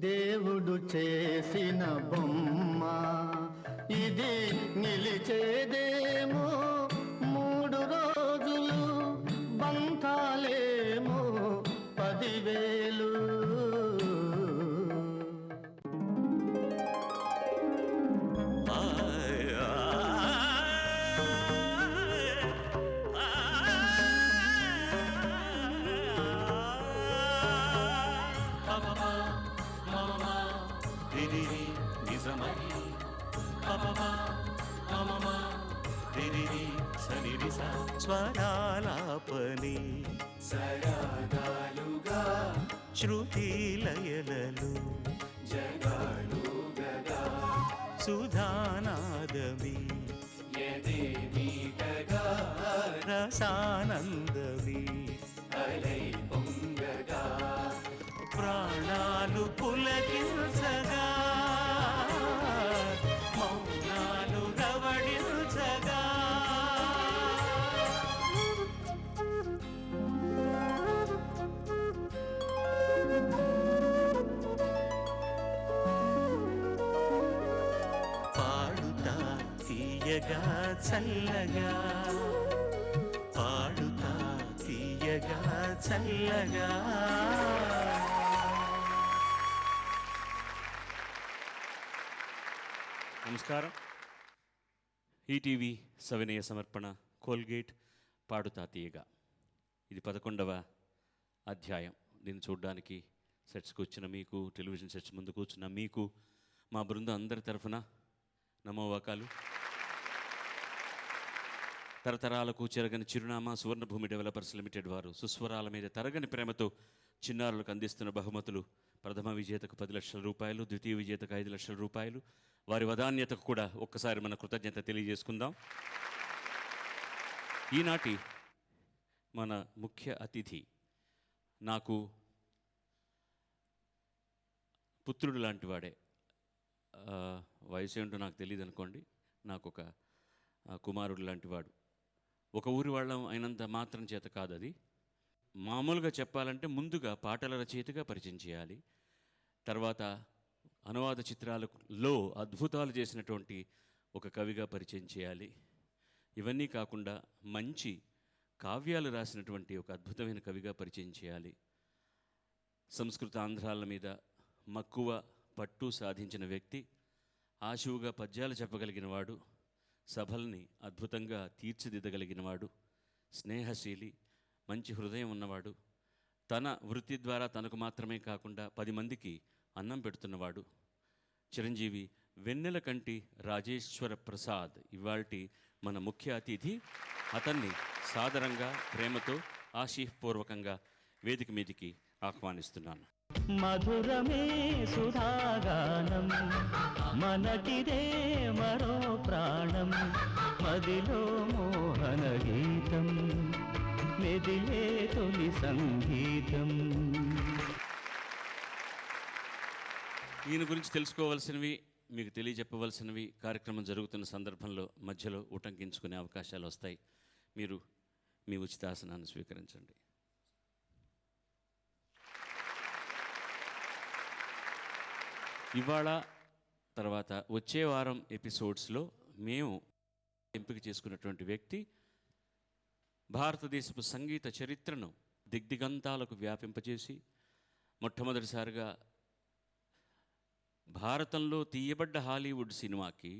దేవుడు చేసిన బొమ్మ ఇది నిలిచేదేమో 3 రోజులు, బంధాలేమో 10,000. స్వరాలాపని సరాగాలుగా శృతి లయలలు జగాలు గగా సుధానాదమి యదే మీటగా రసానందమి అలై పొంగగా ప్రాణాలు పులకించగా మౌనాలు రవడించగా పాడుతా తీయగా చల్లగా పాడుతా తీయగా చల్లగా. నమస్కారం. ఈటీవీ సవినయ సమర్పణ కోల్గేట్ పాడుతా తీయగా. ఇది 11వ అధ్యాయం. దీన్ని చూడడానికి సెట్స్కి వచ్చిన మీకు, టెలివిజన్ సెట్స్ ముందు కూర్చున్న మీకు, మా బృందం అందరి తరఫున నమోవాకాలు. తరతరాలకు చెరగని చిరునామా సువర్ణభూమి డెవలపర్స్ లిమిటెడ్ వారు సుస్వరాల మీద తరగని ప్రేమతో చిన్నారులకు అందిస్తున్న బహుమతులు: ప్రథమ విజేతకు 10 లక్షల రూపాయలు, ద్వితీయ విజేతకు 5 లక్షల రూపాయలు. వారి వదాన్యతకు కూడా ఒక్కసారి మన కృతజ్ఞత తెలియజేసుకుందాం. ఈనాటి మన ముఖ్య అతిథి నాకు పుత్రుడు లాంటి వాడే. వయసు ఏంటో నాకు తెలియదు అనుకోండి. నాకు ఒక కుమారుడు లాంటి వాడు. ఒక ఊరి వాళ్ళం అయినంత మాత్రం చేత కాదు అది. మామూలుగా చెప్పాలంటే ముందుగా పాటల రచయితగా పరిచయం చేయాలి, తర్వాత అనువాద చిత్రాలలో అద్భుతాలు చేసినటువంటి ఒక కవిగా పరిచయం చేయాలి. ఇవన్నీ కాకుండా మంచి కావ్యాలు రాసినటువంటి ఒక అద్భుతమైన కవిగా పరిచయం చేయాలి. సంస్కృత ఆంధ్రాల మీద మక్కువ పట్టు సాధించిన వ్యక్తి, ఆశువుగా పద్యాలు చెప్పగలిగినవాడు, సభల్ని అద్భుతంగా తీర్చిదిద్దగలిగినవాడు, స్నేహశీలి, మంచి హృదయం ఉన్నవాడు, తన వృత్తి ద్వారా తనకు మాత్రమే కాకుండా 10 మందికి అన్నం పెడుతున్నవాడు. చిరంజీవి వెన్నెల కంటి రాజేశ్వర ప్రసాద్ ఇవాల్టి మన ముఖ్య అతిథి. అతన్ని సాదరంగా, ప్రేమతో, ఆశీర్పూర్వకంగా వేదిక మీదికి ఆహ్వానిస్తున్నాను. మధురమే సుధాగానం, మనటిదే మరో ప్రాణం, మదిలో మోహన గీతం, మెదిలే తొలి సంగీతం. ఈయన గురించి తెలుసుకోవాల్సినవి, మీకు తెలియజెప్పవలసినవి కార్యక్రమం జరుగుతున్న సందర్భంలో మధ్యలో ఉటంకించుకునే అవకాశాలు వస్తాయి. మీరు మీ ఉచితాసనాన్ని స్వీకరించండి. ఇవాళ తర్వాత వచ్చే వారం ఎపిసోడ్స్లో మేము ఎంపిక చేసుకున్నటువంటి వ్యక్తి భారతదేశపు సంగీత చరిత్రను దిగ్దిగంతాలకు వ్యాపింపజేసి మొట్టమొదటిసారిగా భారతంలో తీయబడ్డ హాలీవుడ్ సినిమాకి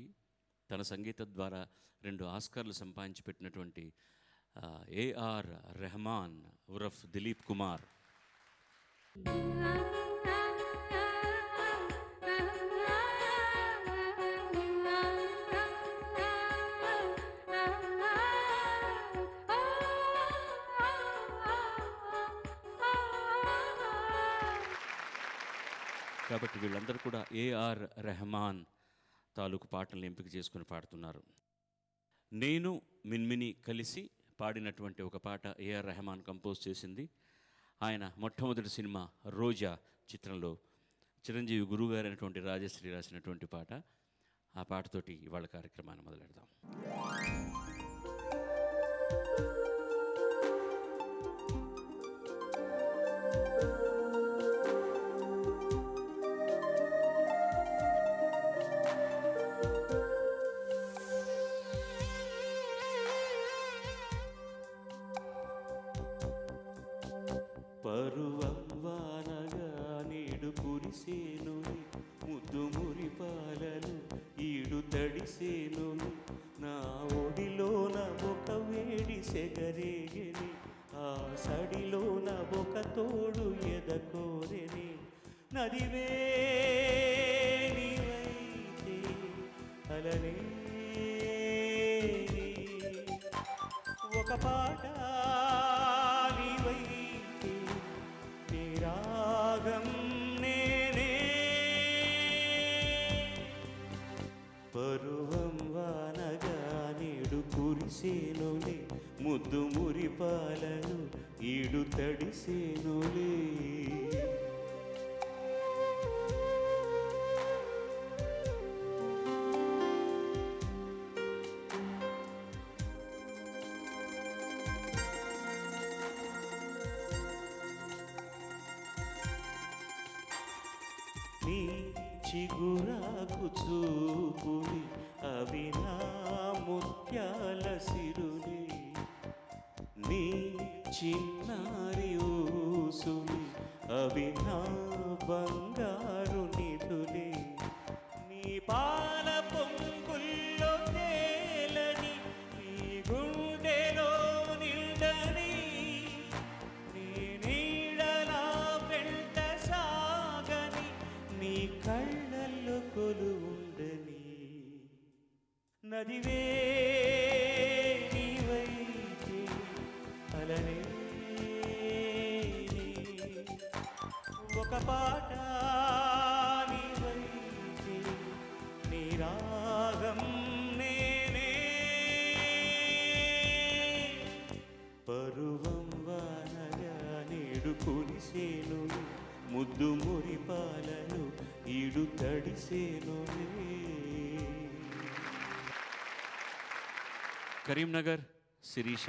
తన సంగీతం ద్వారా 2 ఆస్కార్లు సంపాదించి పెట్టినటువంటి ఏఆర్ రెహమాన్ ఉరఫ్ దిలీప్ కుమార్. కాబట్టి వీళ్ళందరూ కూడా ఏఆర్ రెహమాన్ తాలూకు పాటలను ఎంపిక చేసుకుని పాడుతున్నారు. నేను మిన్మిని కలిసి పాడినటువంటి ఒక పాట ఏఆర్ రెహమాన్ కంపోజ్ చేసింది. ఆయన మొట్టమొదటి సినిమా రోజా చిత్రంలో చిరంజీవి గురువుగారు అయినటువంటి రాజశ్రీ రాసినటువంటి పాట. ఆ పాటతోటి ఇవాళ కార్యక్రమాన్ని మొదలెడదాం. కురిసేనులే ముద్దు మురిపాలను ఈడు తడిసేనులే నా ఒడిలోన ఒక వేడి సెగరేగని ఆ సడిలోన ఒక తోడు ఎదకోరెని నదివే నీవైతే అలనే ఒక పాట నీవైతే నీ రాగం నేనే పరువం వానగా నేడు కురిసేనులే ముద్దు మురిపాలను ఈడు తడిసేనులే నీ చిగురాకు చూపుని అవి నా ముత్యాల సిరుని నీ చిన్నారి ఊసుని అవి నా బంగారు నిధులే నీ పాల పొంగుల్లో తేలని నీ గుండెలో నిండని నీ నీడలా వెంట సాగని నీ కళ్ళల్లో కొలువుండని నదివే నీవైతే అలనే ఒక పాట నీవైతే నీ రాగం నేనే పరువం వానగా నేడు కురిసేను ముద్దు మురిపాలను ఈడు తడిసేను కరీంనగర్ శిరీష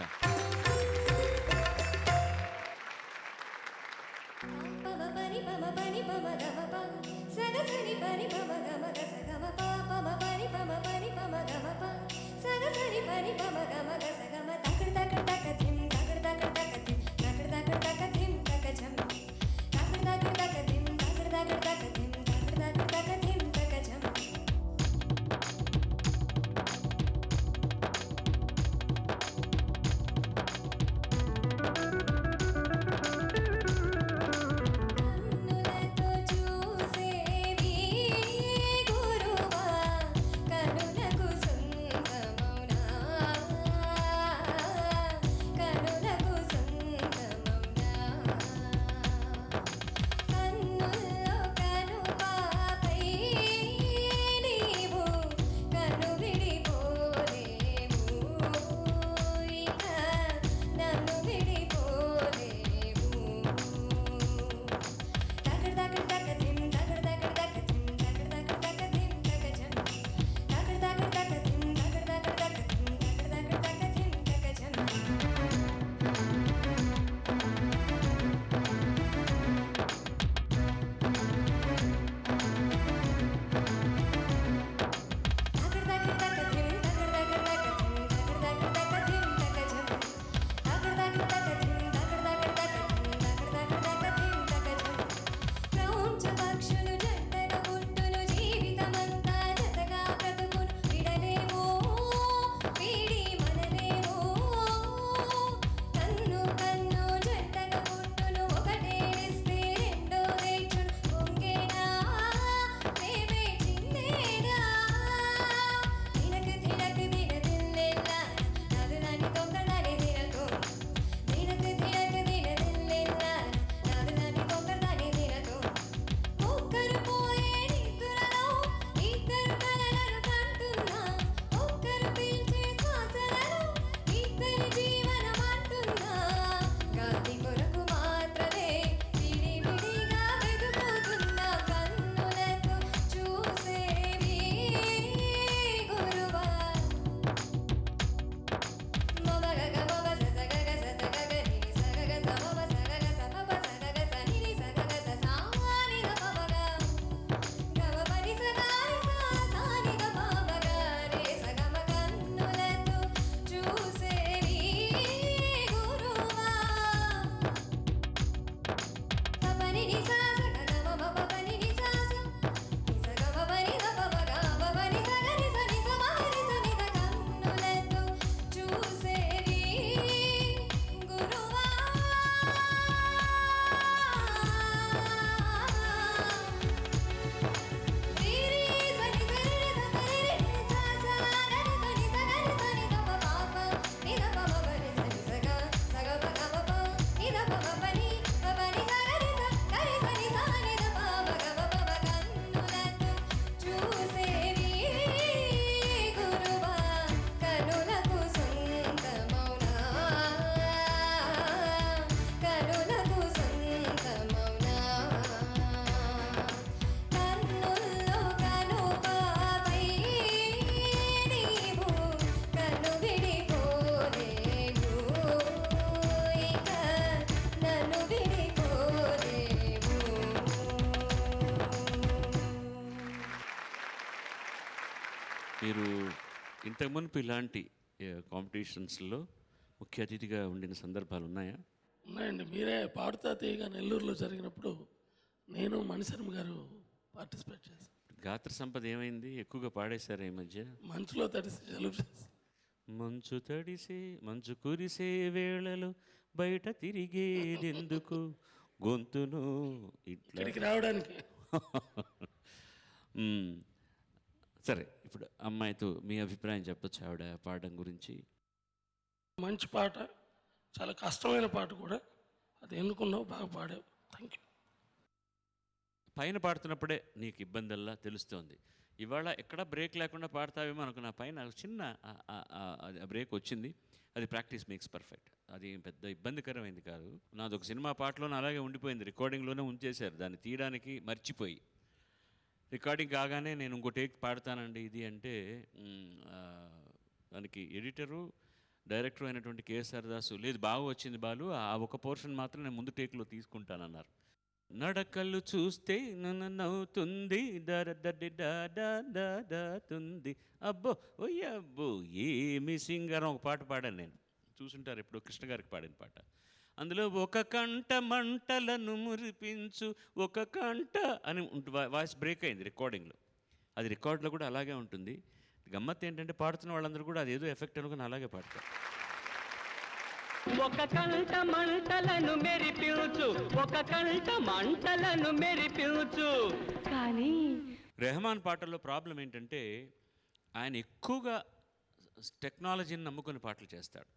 మీరు ఇంతకు మునుపు ఇలాంటి కాంపిటీషన్స్లో ముఖ్య అతిథిగా ఉండిన సందర్భాలు ఉన్నాయా? ఉన్నాయండి. మీరే పాడుతా తీయగా నెల్లూరులో జరిగినప్పుడు నేను మణిశర్మ గారు పార్టిసిపేట్ చేశాను. గాత్ర సంపద ఏమైంది? ఎక్కువగా పాడేశారు ఈ మధ్య. మంచులో తడిసి జలుబు చేసి మంచు తడిసే మంచు కురిసే వేళలో బయట తిరిగేదెందుకు గొంతును ఇట్లా. ఇక్కడికి రావడానికి సరే, ఇప్పుడు అమ్మాయితో మీ అభిప్రాయం చెప్పొచ్చు ఆవిడ పాడడం గురించి. మంచి పాట, చాలా కష్టమైన పాట కూడా. అది ఎన్నుకున్నావు, బాగా పాడావు. Thank you. పైన పాడుతున్నప్పుడే నీకు ఇబ్బందల్లా తెలుస్తోంది. ఇవాళ ఎక్కడ బ్రేక్ లేకుండా పాడతావేమో అనుకున్నా, పైన చిన్న బ్రేక్ వచ్చింది. అది ప్రాక్టీస్ మేక్స్ పర్ఫెక్ట్. అది పెద్ద ఇబ్బందికరమైంది కాదు. నాది ఒక సినిమా పాటలోనే అలాగే ఉండిపోయింది, రికార్డింగ్లోనే ఉంచేశారు. దాన్ని తీయడానికి మర్చిపోయి రికార్డింగ్ కాగానే నేను ఇంకో టేక్ పాడతానండి ఇది అంటే, దానికి ఎడిటరు డైరెక్టర్ అయినటువంటి కేఎస్ఆర్ దాసు లేదు బాగా వచ్చింది బాలు, ఆ ఒక పోర్షన్ మాత్రం నేను ముందు టేక్లో తీసుకుంటానన్నారు. నడకలు చూస్తే నన్ను నవ్వుతుంది తుంది అబ్బో ఒయ్యబ్బో ఏమి సింగరం ఒక పాట పాడాను నేను, చూసుంటారు ఎప్పుడు, కృష్ణ గారికి పాడిన పాట. అందులో ఒక కంట మంటలను మురిపించు ఒక కంట అని వాయిస్ బ్రేక్ అయింది రికార్డింగ్లో. అది రికార్డులో కూడా అలాగే ఉంటుంది. గమ్మత్ ఏంటంటే పాడుతున్న వాళ్ళందరూ కూడా అదేదో ఎఫెక్ట్ అనుకుని అలాగే పాడతారు. ఒక కంట మంటలను మెరిపించు ఒక కంట మంటలను మెరిపించు. కానీ రెహమాన్ పాటల్లో ప్రాబ్లం ఏంటంటే ఆయన ఎక్కువగా టెక్నాలజీని నమ్ముకుని పాటలు చేస్తాడు.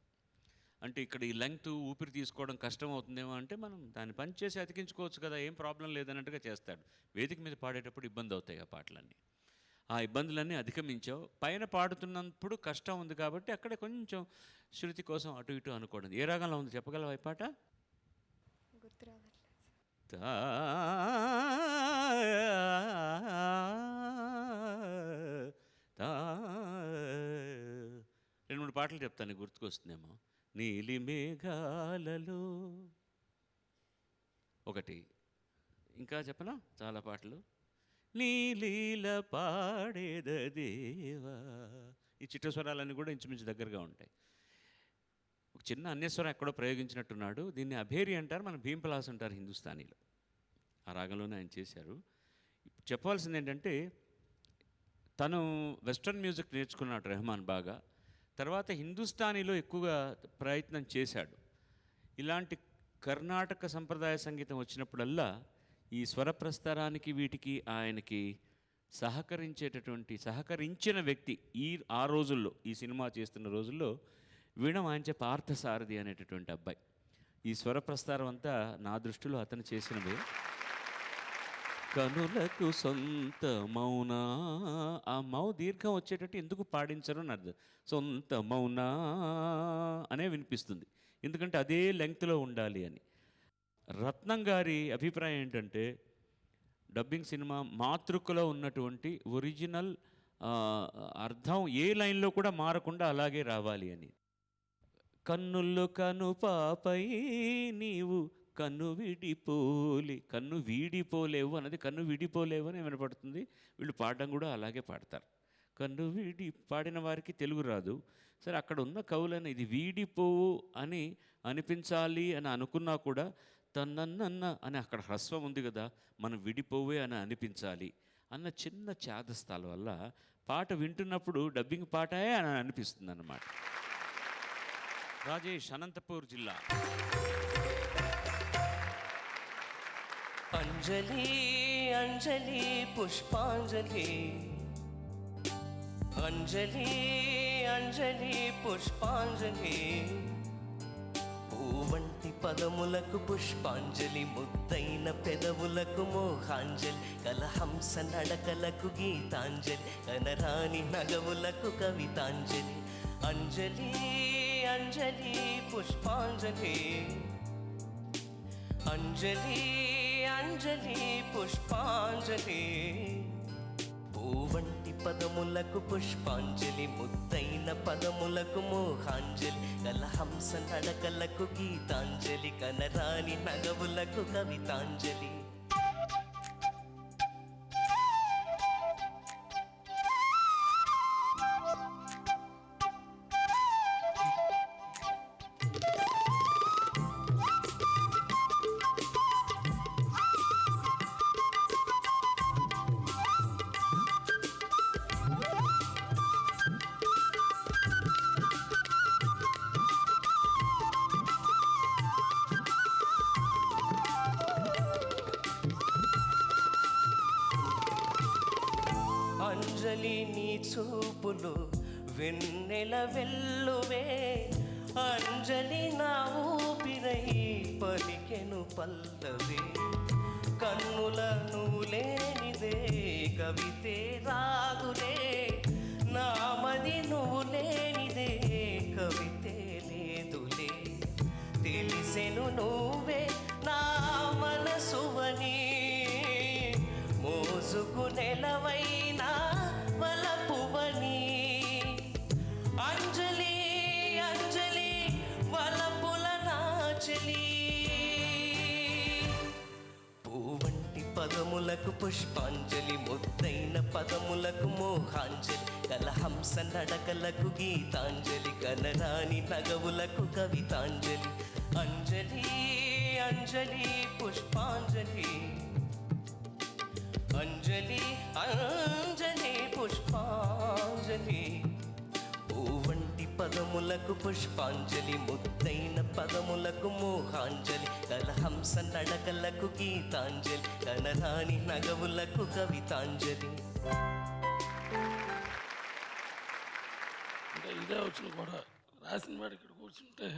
అంటే ఇక్కడ ఈ లెంగ్త్ ఊపిరి తీసుకోవడం కష్టం అవుతుందేమో అంటే మనం దాన్ని పని చేసి అతికించుకోవచ్చు కదా, ఏం ప్రాబ్లం లేదన్నట్టుగా చేస్తాడు. వేదిక మీద పాడేటప్పుడు ఇబ్బంది అవుతాయి ఆ పాటలన్నీ. ఆ ఇబ్బందులన్నీ అధిగమించావు. పైన పాడుతున్నప్పుడు కష్టం ఉంది కాబట్టి అక్కడే కొంచెం శృతి కోసం అటు ఇటు అనుకోవడం. ఏ రాగంలో ఉంది చెప్పగలవా ఈ పాట? రెండు మూడు పాటలు చెప్తాను, గుర్తుకొస్తుందేమో. నీలి మేఘాలలో ఒకటి, ఇంకా చెప్పనా చాలా పాటలు. నీలీల పాడేదేవా, ఈ చిట్టస్వరాలన్నీ కూడా ఇంచుమించు దగ్గరగా ఉంటాయి. ఒక చిన్న అన్యస్వరం ఎక్కడో ప్రయోగించినట్టున్నాడు. దీన్ని అభేరి అంటారు, మన భీంపలాస్ అంటారు హిందుస్థానీలో. ఆ రాగంలోనే ఆయన చేశారు. చెప్పవలసింది ఏంటంటే తను వెస్ట్రన్ మ్యూజిక్ నేర్చుకున్నాడు రెహమాన్ బాగా. తర్వాత హిందుస్థానీలో ఎక్కువగా ప్రయత్నం చేశాడు. ఇలాంటి కర్ణాటక సంప్రదాయ సంగీతం వచ్చినప్పుడల్లా ఈ స్వర ప్రస్తారానికి వీటికి ఆయనకి సహకరించిన వ్యక్తి ఆ రోజుల్లో, ఈ సినిమా చేస్తున్న రోజుల్లో వీణం ఆయన పార్థసారథి అనేటటువంటి అబ్బాయి. ఈ స్వర ప్రస్తారం అంతా నా దృష్టిలో అతను చేసినవే. కనులకు సొంత మౌనా, ఆ దీర్ఘం వచ్చేటట్టు ఎందుకు పాడించరు అని అర్థం. సొంత మౌనా అనే వినిపిస్తుంది, ఎందుకంటే అదే లెంగ్త్లో ఉండాలి అని. రత్నం గారి అభిప్రాయం ఏంటంటే డబ్బింగ్ సినిమా మాతృకలో ఉన్నటువంటి ఒరిజినల్ అర్థం ఏ లైన్లో కూడా మారకుండా అలాగే రావాలి అని. కన్నుల్లో కను పాపై నీవు కన్ను వీడిపోలేవు అన్నది కన్ను విడిపోలేవు అని వినపడుతుంది. వీళ్ళు పాడడం కూడా అలాగే పాడతారు. కన్ను వీడి పాడిన వారికి తెలుగు రాదు. సరే, అక్కడ ఉన్న కవులను ఇది వీడిపోవు అని అనిపించాలి అని అనుకున్నా కూడా తన్నన్న అని అక్కడ హ్రస్వం ఉంది కదా, మనం విడిపోవే అని అనిపించాలి అన్న చిన్న ఛాదస్తాల వల్ల పాట వింటున్నప్పుడు డబ్బింగ్ పాటే అని అనిపిస్తుంది అన్నమాట. రాజేష్, అనంతపూర్ జిల్లా. అంజలి అంజలి పుష్పాంజలి, అంజలి అంజలి పుష్పాంజలి, పూవంటి పదములకు పుష్పాంజలి, ముద్దైన పెదవులకు మోహాంజలి, కలహంస నడకలకు గీతాంజలి, కనరాని నగవులకు కవితాంజలి. అంజలి అంజలి పుష్పాంజలి, అంజలి అంజలి పుష్పాంజలి, పూవంటి పదములకు పుష్పాంజలి, ముద్దైన పదములకు మోహాంజలి, కలహంస నడకలకు గీతాంజలి, కనరాని నగవులకు కవితాంజలి. పుష్పాంజలి నీ చూపులు వెన్నెల వెల్లువే అంజలి నా ఊపిరై పలికెను పల్లవి కన్నుల నువ్వు లేనిదే కవితే రాదులే నామది నువ్వు లేనిదే కవితే లేదులే తెలిసెను నువ్వే నా మనసువని మోసుకు నెలవైనా వలపువని అంజలి అంజలి వలపుల నాచలి పూవంటి పదములకు పుష్పాంజలి ముద్దైన పదములకు మోహాంజలి కలహంస నడకలకు గీతాంజలి కనరాని నగవులకు కవితాంజలి అంజలి అంజలి పుష్పాంజలి అంజలి అంజలి పుష్పాంజలి పూవంటి పదములకు పుష్పాంజలి ముద్దైన పదములకు మోహాంజలి కలహంస నడకలకు గీతాంజలి కనరాని నగవులకు కవితాంజలి. అంటే ఇదే వచ్చిన కూడా రాసిన వాడు ఇక్కడ కూర్చుంటే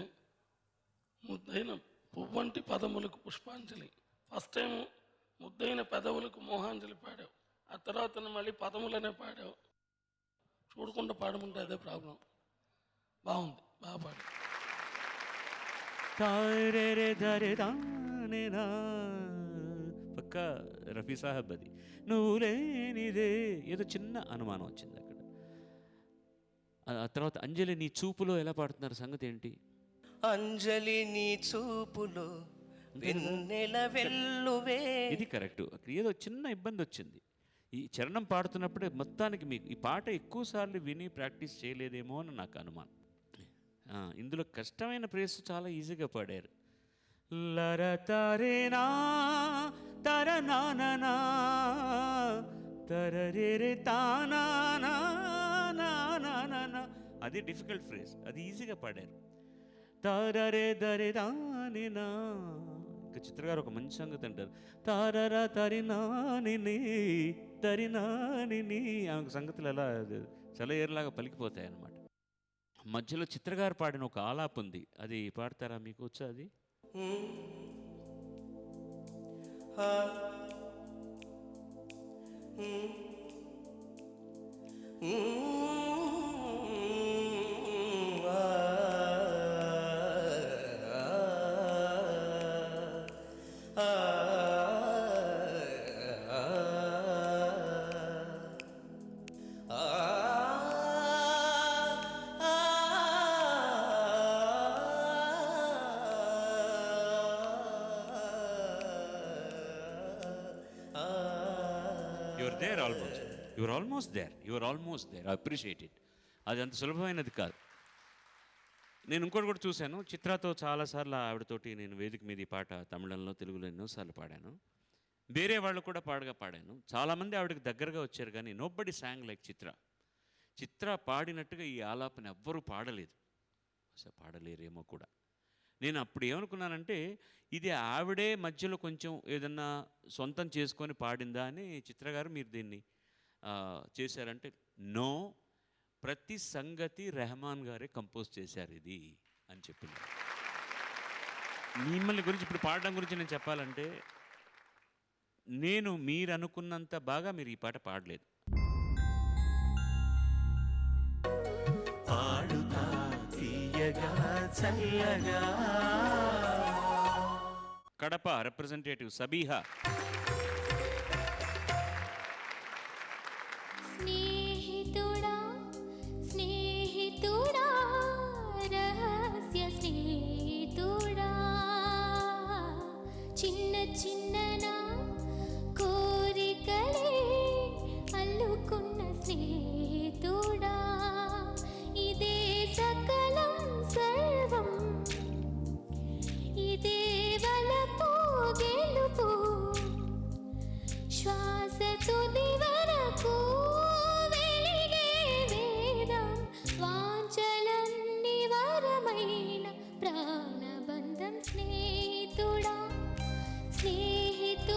ముద్దైన పువ్వంటి పదములకు పుష్పాంజలి ఫస్ట్ టైం ముద్దైన పెదవులకు మోహాంజలి పాడావు, ఆ తర్వాత మళ్ళీ పదములనే పాడావు. చూడకుండా పాడమంటే అదే ప్రాబ్లం. బాగుంది, బాగా పాడావు. పక్క రఫీ సాహెబ్ అది. నువ్వు లేనిదే ఏదో చిన్న అనుమానం వచ్చింది అక్కడ. ఆ తర్వాత అంజలి నీ చూపులో ఎలా పాడుతున్నారు సంగతి ఏంటి? అంజలి నీ చూపులో వెన్నెల వెల్లువే. ఇది కరెక్ట్. అక్కడ ఏదో చిన్న ఇబ్బంది వచ్చింది. ఈ చరణం పాడుతున్నప్పుడే మొత్తానికి మీకు ఈ పాట ఎక్కువ సార్లు విని ప్రాక్టీస్ చేయలేదేమో అని నాకు అనుమానం. ఇందులో కష్టమైన ప్రేస్ చాలా ఈజీగా పాడారు. లరతరేనా తరనానా తరరే తానా, అది డిఫికల్ట్ ఫ్రేజ్, అది ఈజీగా పాడారు. తారరే దరే దానినా. ఇంకా చిత్ర గారు ఒక మంచి సంగతి అంటారు, తారరా తరినాని తరినాని. ఆమెకు సంగతులు ఎలా చాలా ఏరులాగా పలికిపోతాయి అన్నమాట. మధ్యలో చిత్ర గారు పాడిన ఒక ఆలాప ఉంది, అది పాడతారా? మీకు వచ్చా అది? You're almost there. I appreciate it. అది అంత సులభమైనది కాదు. నేను ఇంకోటి కూడా చూశాను, చిత్రతో చాలాసార్లు ఆవిడతోటి నేను వేదిక మీద ఈ పాట తమిళంలో తెలుగులో ఎన్నోసార్లు పాడాను. వేరే వాళ్ళు కూడా పాడాను. చాలామంది ఆవిడకి దగ్గరగా వచ్చారు, కానీ నోబడి సాంగ్ లైక్ చిత్ర పాడినట్టుగా ఈ ఆలాపని ఎవ్వరూ పాడలేదు. అసలు పాడలేరేమో కూడా. నేను అప్పుడు ఏమనుకున్నానంటే ఇది ఆవిడే మధ్యలో కొంచెం ఏదన్నా సొంతం చేసుకొని పాడిందా అని. చిత్ర గారు మీరు దీన్ని చేశారంటే నో, ప్రతి సంగతి రెహమాన్ గారే కంపోజ్ చేశారు ఇది అని చెప్పింది. మిమ్మల్ని గురించి ఇప్పుడు పాడడం గురించి నేను చెప్పాలంటే నేను మీరు అనుకున్నంత బాగా మీరు ఈ పాట పాడలేదు. పాడుతా తీయగా చల్లగా. కడప రిప్రజెంటేటివ్ సబీహా. స్నేహితుడా స్నేహితుడా రహస్య స్నేహితుడా చిన్న చిన్న నా కోరికలే అల్లుకున్న స్నేహితుడా ఇదే సకలం సర్వం ఇదే వలపు గెలుపు శ్వాస తుది వరకు వెలిగే వేదం వాంఛలన్నీ వరమైన ప్రాణబంధం స్నేహితుడా స్నేహితుడా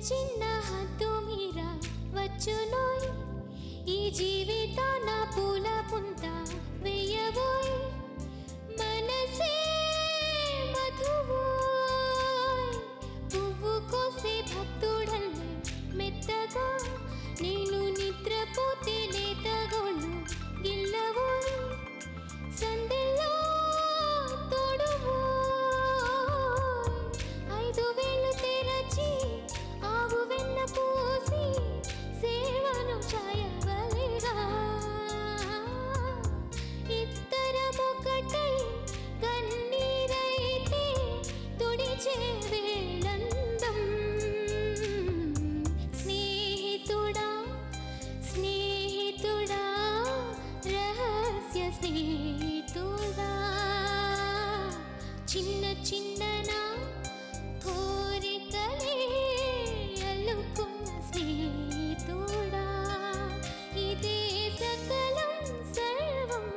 చిన్న హద్దు మీర వచ్చునోయ్ ఈ జీవితాన పూల పుంత వెయ్యబోయ్ మనసే మధువోయ్ పువ్వు కోసే భక్తుడల్లే మెత్తగా నేను నిద్రపోతే లేతగోళ్ళు గిల్లవోయ్ సందెల్లో తోడువోయ్ 5,000 తెరచి ఆవు వెన్న పూసి సేవను చేయవలెగా ఇద్దరమొకటై కన్నీరైతే తుడిచే వేళందం స్నేహితుడా స్నేహితుడా రహస్య స్నేహితుడా చిన్న చిన్ననా కోరికలే అల్లుకున్న స్నేహితుడా ఇదే సకలం సర్వం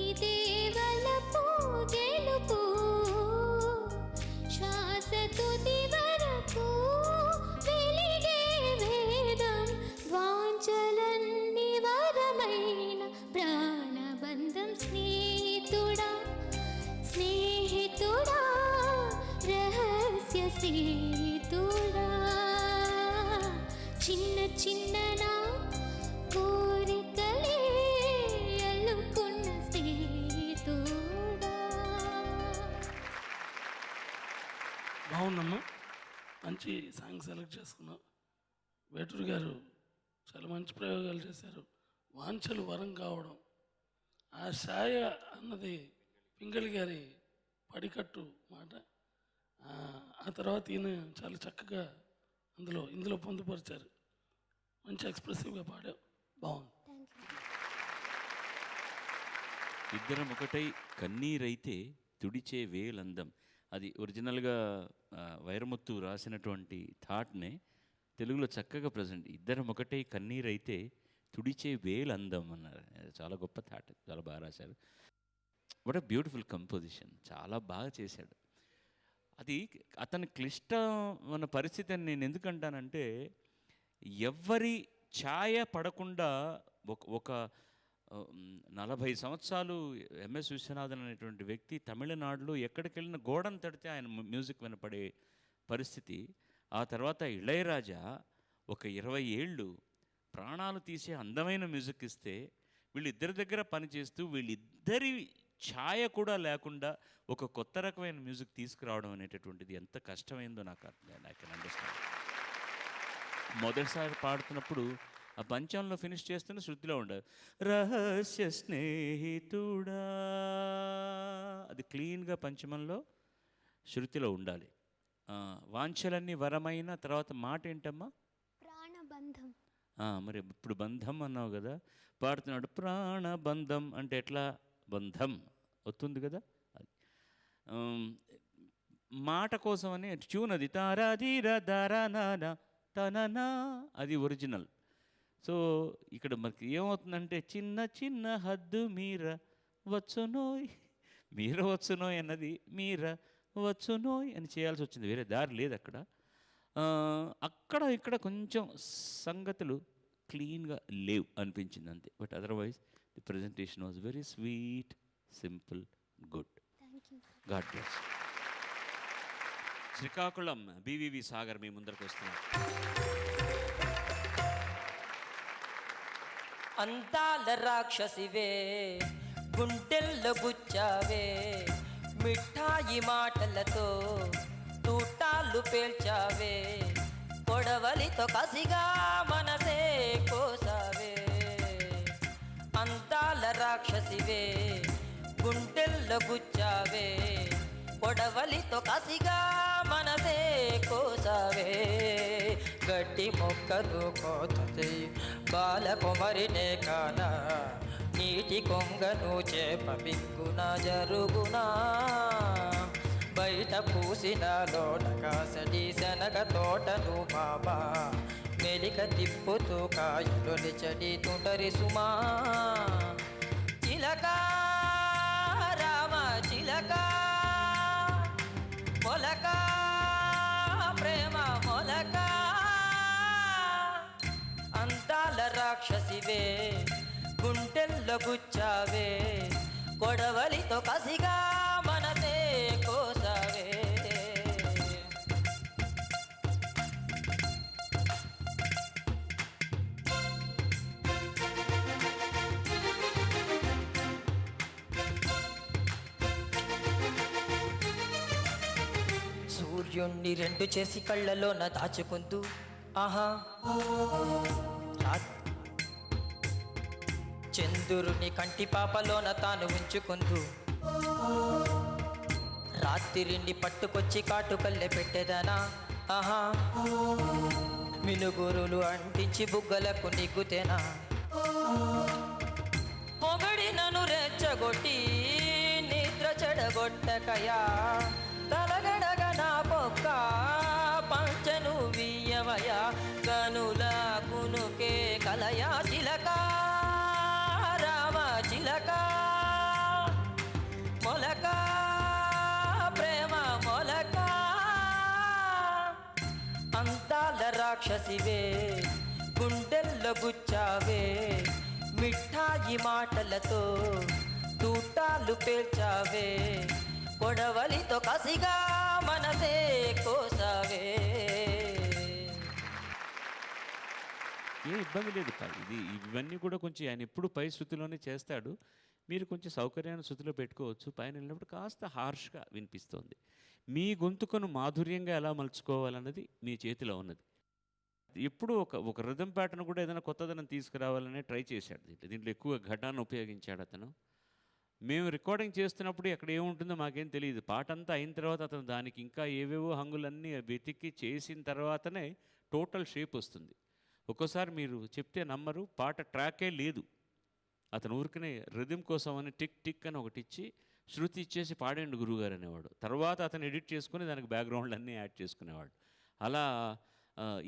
ఇదే వలపు గెలుపు శ్వాస తుది వరకు వెలిగే వేదం వాంఛలన్నీ వరమైన ప్రాణబంధం స్నేహితుడా స్నేహితుడా రహస్య స్నేహితుడా చిన్న చిన్ననా కోరికలే అల్లుకున్న స్నేహితుడా. బాగుందమ్మా, మంచి సాంగ్ సెలెక్ట్ చేసుకున్నావు. వేటూరు గారు చాలా మంచి ప్రయోగాలు చేశారు. వాంఛలు వరం కావడం, ఆ ఛాయ అన్నది పింగళి గారి పడికట్టు మాట. ఆ తర్వాత ఈయన చాలా చక్కగా ఇందులో పొందుపరిచారు. మంచి ఎక్స్ప్రెసివ్గా పాడావు, బాగుంది. ఇద్దరం ఒకటై కన్నీరైతే తుడిచే వేలందం. అది ఒరిజినల్గా వైరముత్తు రాసినటువంటి థాట్నే తెలుగులో చక్కగా ప్రజెంట్. ఇద్దరం ఒకటై కన్నీరైతే తుడిచే వేలందం అన్నారు. చాలా గొప్ప థాట్, చాలా బాగా రాశారు. వాట్ అ బ్యూటిఫుల్ కంపోజిషన్, చాలా బాగా చేశాడు. అది అతని క్లిష్టమైన పరిస్థితి అని నేను ఎందుకంటానంటే, ఎవ్వరి ఛాయ పడకుండా ఒక 40 సంవత్సరాలు ఎంఎస్ విశ్వనాథన్ అనేటువంటి వ్యక్తి తమిళనాడులో ఎక్కడికి వెళ్ళిన గోడను తడితే ఆయన మ్యూజిక్ వినపడే పరిస్థితి. ఆ తర్వాత ఇళయరాజా ఒక 20 ఏళ్ళు ప్రాణాలు తీసే అందమైన మ్యూజిక్ ఇస్తే వీళ్ళిద్దరి దగ్గర పనిచేస్తూ వీళ్ళిద్దరి ఛాయ కూడా లేకుండా ఒక కొత్త రకమైన మ్యూజిక్ తీసుకురావడం అనేటటువంటిది ఎంత కష్టమైందో నాకు అండర్స్టాండ్. మొదటిసారి పాడుతున్నప్పుడు ఆ పంచంలో ఫినిష్ చేస్తున్న శృతిలో ఉండదు. రహస్య స్నేహితుడా, అది క్లీన్గా పంచమంలో శృతిలో ఉండాలి. వాంఛలన్నీ వరమైన తర్వాత మాట ఏంటమ్మా? ప్రాణబంధం. మరి ఇప్పుడు బంధం అన్నావు కదా, పాడుతున్నాడు ప్రాణబంధం అంటే ఎట్లా? బంధం వస్తుంది కదా. అది మాట కోసమని ట్యూన్ అది తారాధీర దారానా తననా, అది ఒరిజినల్. సో ఇక్కడ మనకి ఏమవుతుందంటే చిన్న చిన్న హద్దు మీర వచ్చునోయ్, మీర వచ్చునోయ్ అన్నది మీర వచ్చునోయ్ అని చేయాల్సి వచ్చింది, వేరే దారి లేదు అక్కడ. అక్కడ ఇక్కడ కొంచెం సంగతులు క్లీన్గా లేవు అనిపించింది అంతే. But otherwise the presentation was very sweet, simple, good. God bless. Srikakulam B V V Sagar మీ ముందరకు వస్తున్నారు. అందాల రాక్షసివే, గుండెల్లో గుచ్చావే, మిఠాయి మాటలతో తూటాలు పేల్చావే, పొడవలితో కసిగా మనసే కోసావే. అందాల రాక్షసివే, గుండెల్లో గుచ్చావే, పొడవలితో కసిగా మనసే కోసావే. గడ్డి మొక్కలు కోతతే బాలకుమరినే కానా, నీటి కొంగను చేప బింగున జరుగునా. బయట పూసిన లోట కాసడి శనగ తోటను బాబా, మెలిక తిప్పుతూ కాయలు చెడి తుంటరి సుమా. చిలక రామ చిలక, పొలక ప్రేమ అందాల రాక్షసివే గుండెల్లో గుచ్చావే కొడవలితో కసిగా మనసే కోసావే సూర్యుణ్ణి రెండు చేసి కళ్ళలోన దాచుకుంటూ ఆహా చంద్రుని కంటి పాపలోన తాను ఉంచుకుంటూ రాత్రిని పట్టుకొచ్చి కాటుకల్లె పెట్టేదానా ఆహా మినుగురులు అంటించి బుగ్గలకు నిగ్గుతేనా పొగడి నన్ను రెచ్చగొట్టి నిద్ర చెడగొట్టకయా తలగడగ నా పొక్క పంచను వీయవయా కనుల కునుకే కలయా చిలక రామ చిలక మొలక ప్రేమ మొలక అందాల రాక్షసివే గుండెల్లో గుచ్చావే మిఠాయి మాటలతో తూటాలు పేల్చావే కొడవలితో కసిగా మనసే కోసావే ఏ ఇబ్బంది లేదు ఇది ఇవన్నీ కూడా కొంచెం ఆయన ఎప్పుడు పై శృతిలోనే చేస్తాడు. మీరు కొంచెం సౌకర్యాన్ని శృతిలో పెట్టుకోవచ్చు. పైన వెళ్ళినప్పుడు కాస్త హార్ష్గా వినిపిస్తోంది. మీ గొంతుకను మాధుర్యంగా ఎలా మలుచుకోవాలన్నది మీ చేతిలో ఉన్నది. ఎప్పుడు ఒక రిథమ్ ప్యాటర్న్ కూడా ఏదైనా కొత్తదనం తీసుకురావాలనే ట్రై చేశాడు. దీంట్లో ఎక్కువ ఘటాన్ని ఉపయోగించాడు అతను. మేము రికార్డింగ్ చేస్తున్నప్పుడు ఎక్కడ ఏముంటుందో మాకేం తెలియదు. పాట అంతా అయిన తర్వాత అతను దానికి ఇంకా ఏవేవో హంగులన్నీ వెతికి చేసిన తర్వాతనే టోటల్ షేప్ వస్తుంది. ఒక్కోసారి మీరు చెప్తే నమ్మరు, పాట ట్రాకే లేదు. అతను ఊరికనే రిథమ్ కోసం అని టిక్ టిక్ అని ఒకటి ఇచ్చి శృతి ఇచ్చేసి పాడండి గురువుగారు అనేవాడు. తర్వాత అతను ఎడిట్ చేసుకుని దానికి బ్యాక్గ్రౌండ్లు అన్నీ యాడ్ చేసుకునేవాడు. అలా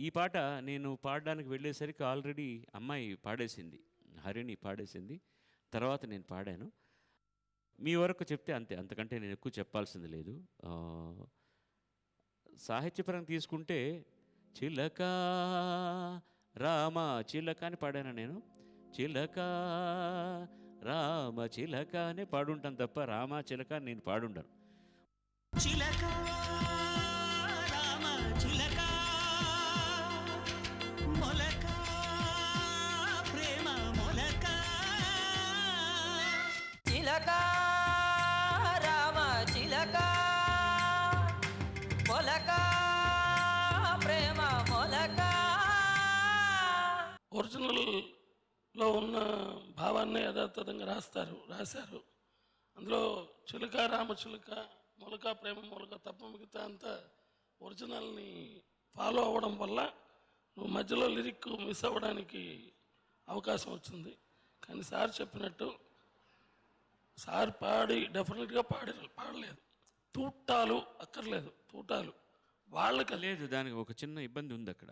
ఈ పాట నేను పాడడానికి వెళ్ళేసరికి ఆల్రెడీ అమ్మాయి పాడేసింది, హరిణి పాడేసింది. తర్వాత నేను పాడాను. మీ వరకు చెప్తే అంతే, అంతకంటే నేను ఎక్కువ చెప్పాల్సింది లేదు. సాహిత్యపరంగా తీసుకుంటే చిలక రామ చిలక అని పాడాను నేను. చిలక రామ చిలక అనే పాడుంటాను తప్ప రామ చిలక అని నేను పాడుంటాను. చిలక రామ చిలక మొలక ప్రేమ మొలక చిలక రామ చిలక మొలక ప్రేమ మొలక ఒరిజినల్లో ఉన్న భావాన్ని యథాతథంగా రాశారు. అందులో చిలుక రామ చిలుక మొలక ప్రేమ మొలక తప్ప మిగతా అంతా ఒరిజినల్ని ఫాలో అవ్వడం వల్ల నువ్వు మధ్యలో లిరిక్ మిస్ అవ్వడానికి అవకాశం వచ్చింది. కానీ సార్ చెప్పినట్టు సార్ డెఫినెట్గా పాడలేదు. తూటాలు అక్కర్లేదు, తూటాలు వాళ్ళకి లేదు, దానికి ఒక చిన్న ఇబ్బంది ఉంది అక్కడ.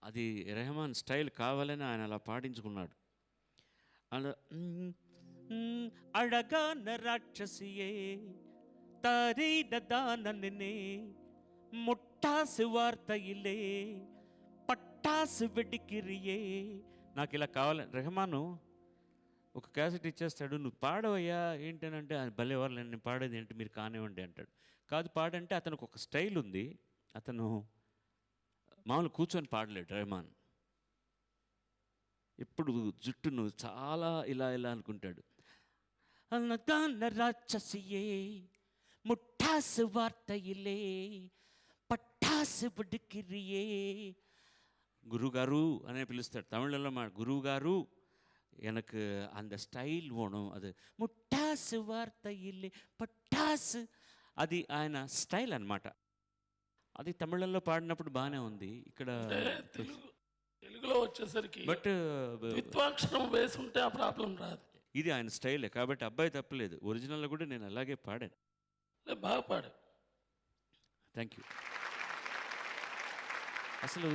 అది రెహమాన్ స్టైల్ కావాలని ఆయన అలా పాడించుకున్నాడు. అలా అడగాన రాక్షసియే తరీడదానన్నే ముట్టాసు వార్తయిలే పట్టాసు వెడికిరియే. నాకు ఇలా కావాలని రెహమాను ఒక క్యాసెట్ ఇచ్చేస్తాడు, నువ్వు పాడవయ్యా ఏంటనంటే అది భలేవాళ్ళు నేను పాడేది ఏంటి మీరు కానివ్వండి అంటాడు. కాదు పాడంటే అతనికి ఒక స్టైల్ ఉంది. అతను మామూలు కూర్చొని పాడలేడు రెహమాన్. ఎప్పుడు జుట్టును చాలా ఇలా ఇలా అనుకుంటాడు. అన్నదాన రాక్షసియే ముట్టాసు వార్తయిలే పట్టాసు బుడికిరియే. గురుగారు అనే పిలుస్తాడు తమిళంలో. మా గురువుగారు எனக்கு அந்த స్టైల్ ఓణం అది ముట్టాసు వార్తయిలే పట్టాసు, అది ఆయన స్టైల్ అన్నమాట. అది తమిళంలో పాడినప్పుడు బాగానే ఉంది. ఇక్కడ తెలుగులో వచ్చేసరికి బట్ ద్విత్వాక్షరం వేసి ఉంటే ఆ ప్రాబ్లం రాదు. ఇది ఆయన స్టైలే కాబట్టి అబ్బాయి తప్పలేదు. ఒరిజినల్లో కూడా నేను అలాగే పాడాను. బాగా పాడు. Thank you. అసలు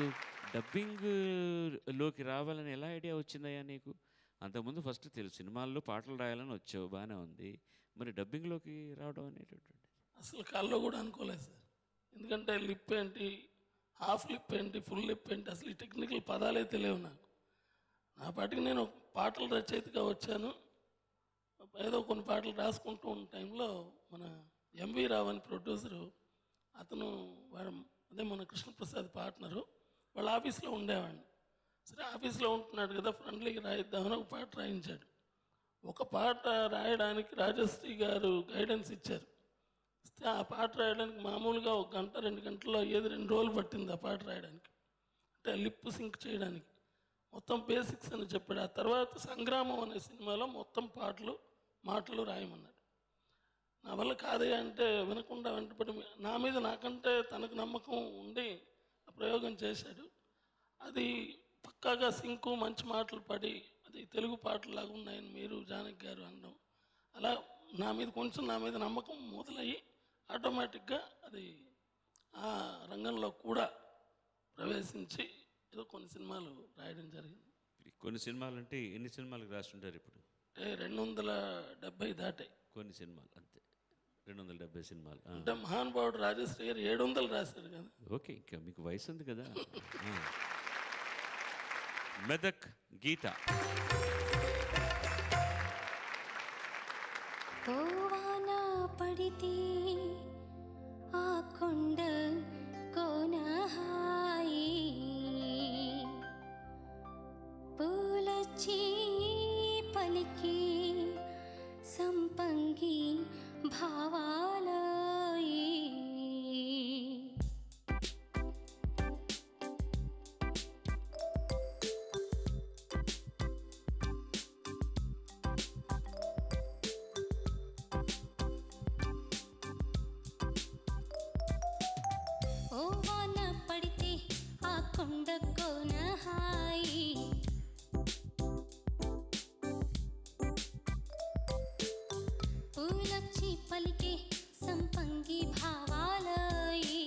డబ్బింగ్లోకి రావాలని ఎలా ఐడియా వచ్చిందయ్యా నీకు? అంతకుముందు ఫస్ట్ తెలుసు సినిమాల్లో పాటలు రాయాలని వచ్చావు, బాగానే ఉంది. మరి డబ్బింగ్లోకి రావడం అనేటటువంటి అసలు కల్లో కూడా అనుకోలేదు సార్. ఎందుకంటే లిప్ ఏంటి, హాఫ్ లిప్ ఏంటి, ఫుల్ లిప్ ఏంటి, అసలు ఈ టెక్నికల్ పదాలే తెలియవు నాకు. నా పాటికి నేను పాటల రచయితగా వచ్చాను. ఏదో కొన్ని పాటలు రాసుకుంటూ ఉన్న టైంలో మన ఎంవి రావు అని ప్రొడ్యూసరు, అతను అదే మన కృష్ణప్రసాద్ పార్ట్నరు, వాళ్ళ ఆఫీస్లో ఉండేవాడిని. సరే ఆఫీస్లో ఉంటున్నాడు కదా, ఫ్రెండ్లీగా రాయిద్దామని ఒక పాట రాయించాడు. ఒక పాట రాయడానికి రాజశ్రీ గారు గైడెన్స్ ఇచ్చారు. ఇస్తే ఆ పాట రాయడానికి మామూలుగా 1 గంట 2 గంటల్లో అయ్యేది 2 రోజులు పట్టింది ఆ పాట రాయడానికి. అంటే లిప్ సింక్ చేయడానికి మొత్తం బేసిక్స్ అని చెప్పాడు. ఆ తర్వాత సంగ్రామం అనే సినిమాలో మొత్తం మాటలు రాయమన్నాడు. నా వల్ల కాదయ్యా అంటే వినకుండా వెంటపడి నా మీద నాకంటే తనకు నమ్మకం ఉండి ఆ ప్రయోగం చేశాడు. అది పక్కాగా సింకు మంచి మాటలు పడి అది తెలుగు పాటలాగా ఉన్నాయని మీరు జానకి గారు అనడం, అలా నా మీద నమ్మకం మొదలయ్యి ఆటోమేటిక్గా అది ఆ రంగంలో కూడా ప్రవేశించి ఏదో కొన్ని సినిమాలు రాయడం జరిగింది. కొన్ని సినిమాలు అంటే ఎన్ని సినిమాలకు రాస్తుంటారు ఇప్పుడు? అంటే 270 దాటాయి కొన్ని సినిమాలు అంతే, 270 సినిమాలు. అంటే మహానుభావుడు రాజశ్రీ గారు 700 రాశారు కదా. ఓకే, ఇంకా మీకు వయసు ఉంది కదా. మెదక్ గీత. కోవాన పడితే ఆ కొండ కోన హాయి పూలచ్చి పలికి సంపంగి భావాలయి ఓ వాన పడితే ఆ కొండ కోన హాయి పూలొచ్చి పలికే సంపంగి భావాలయి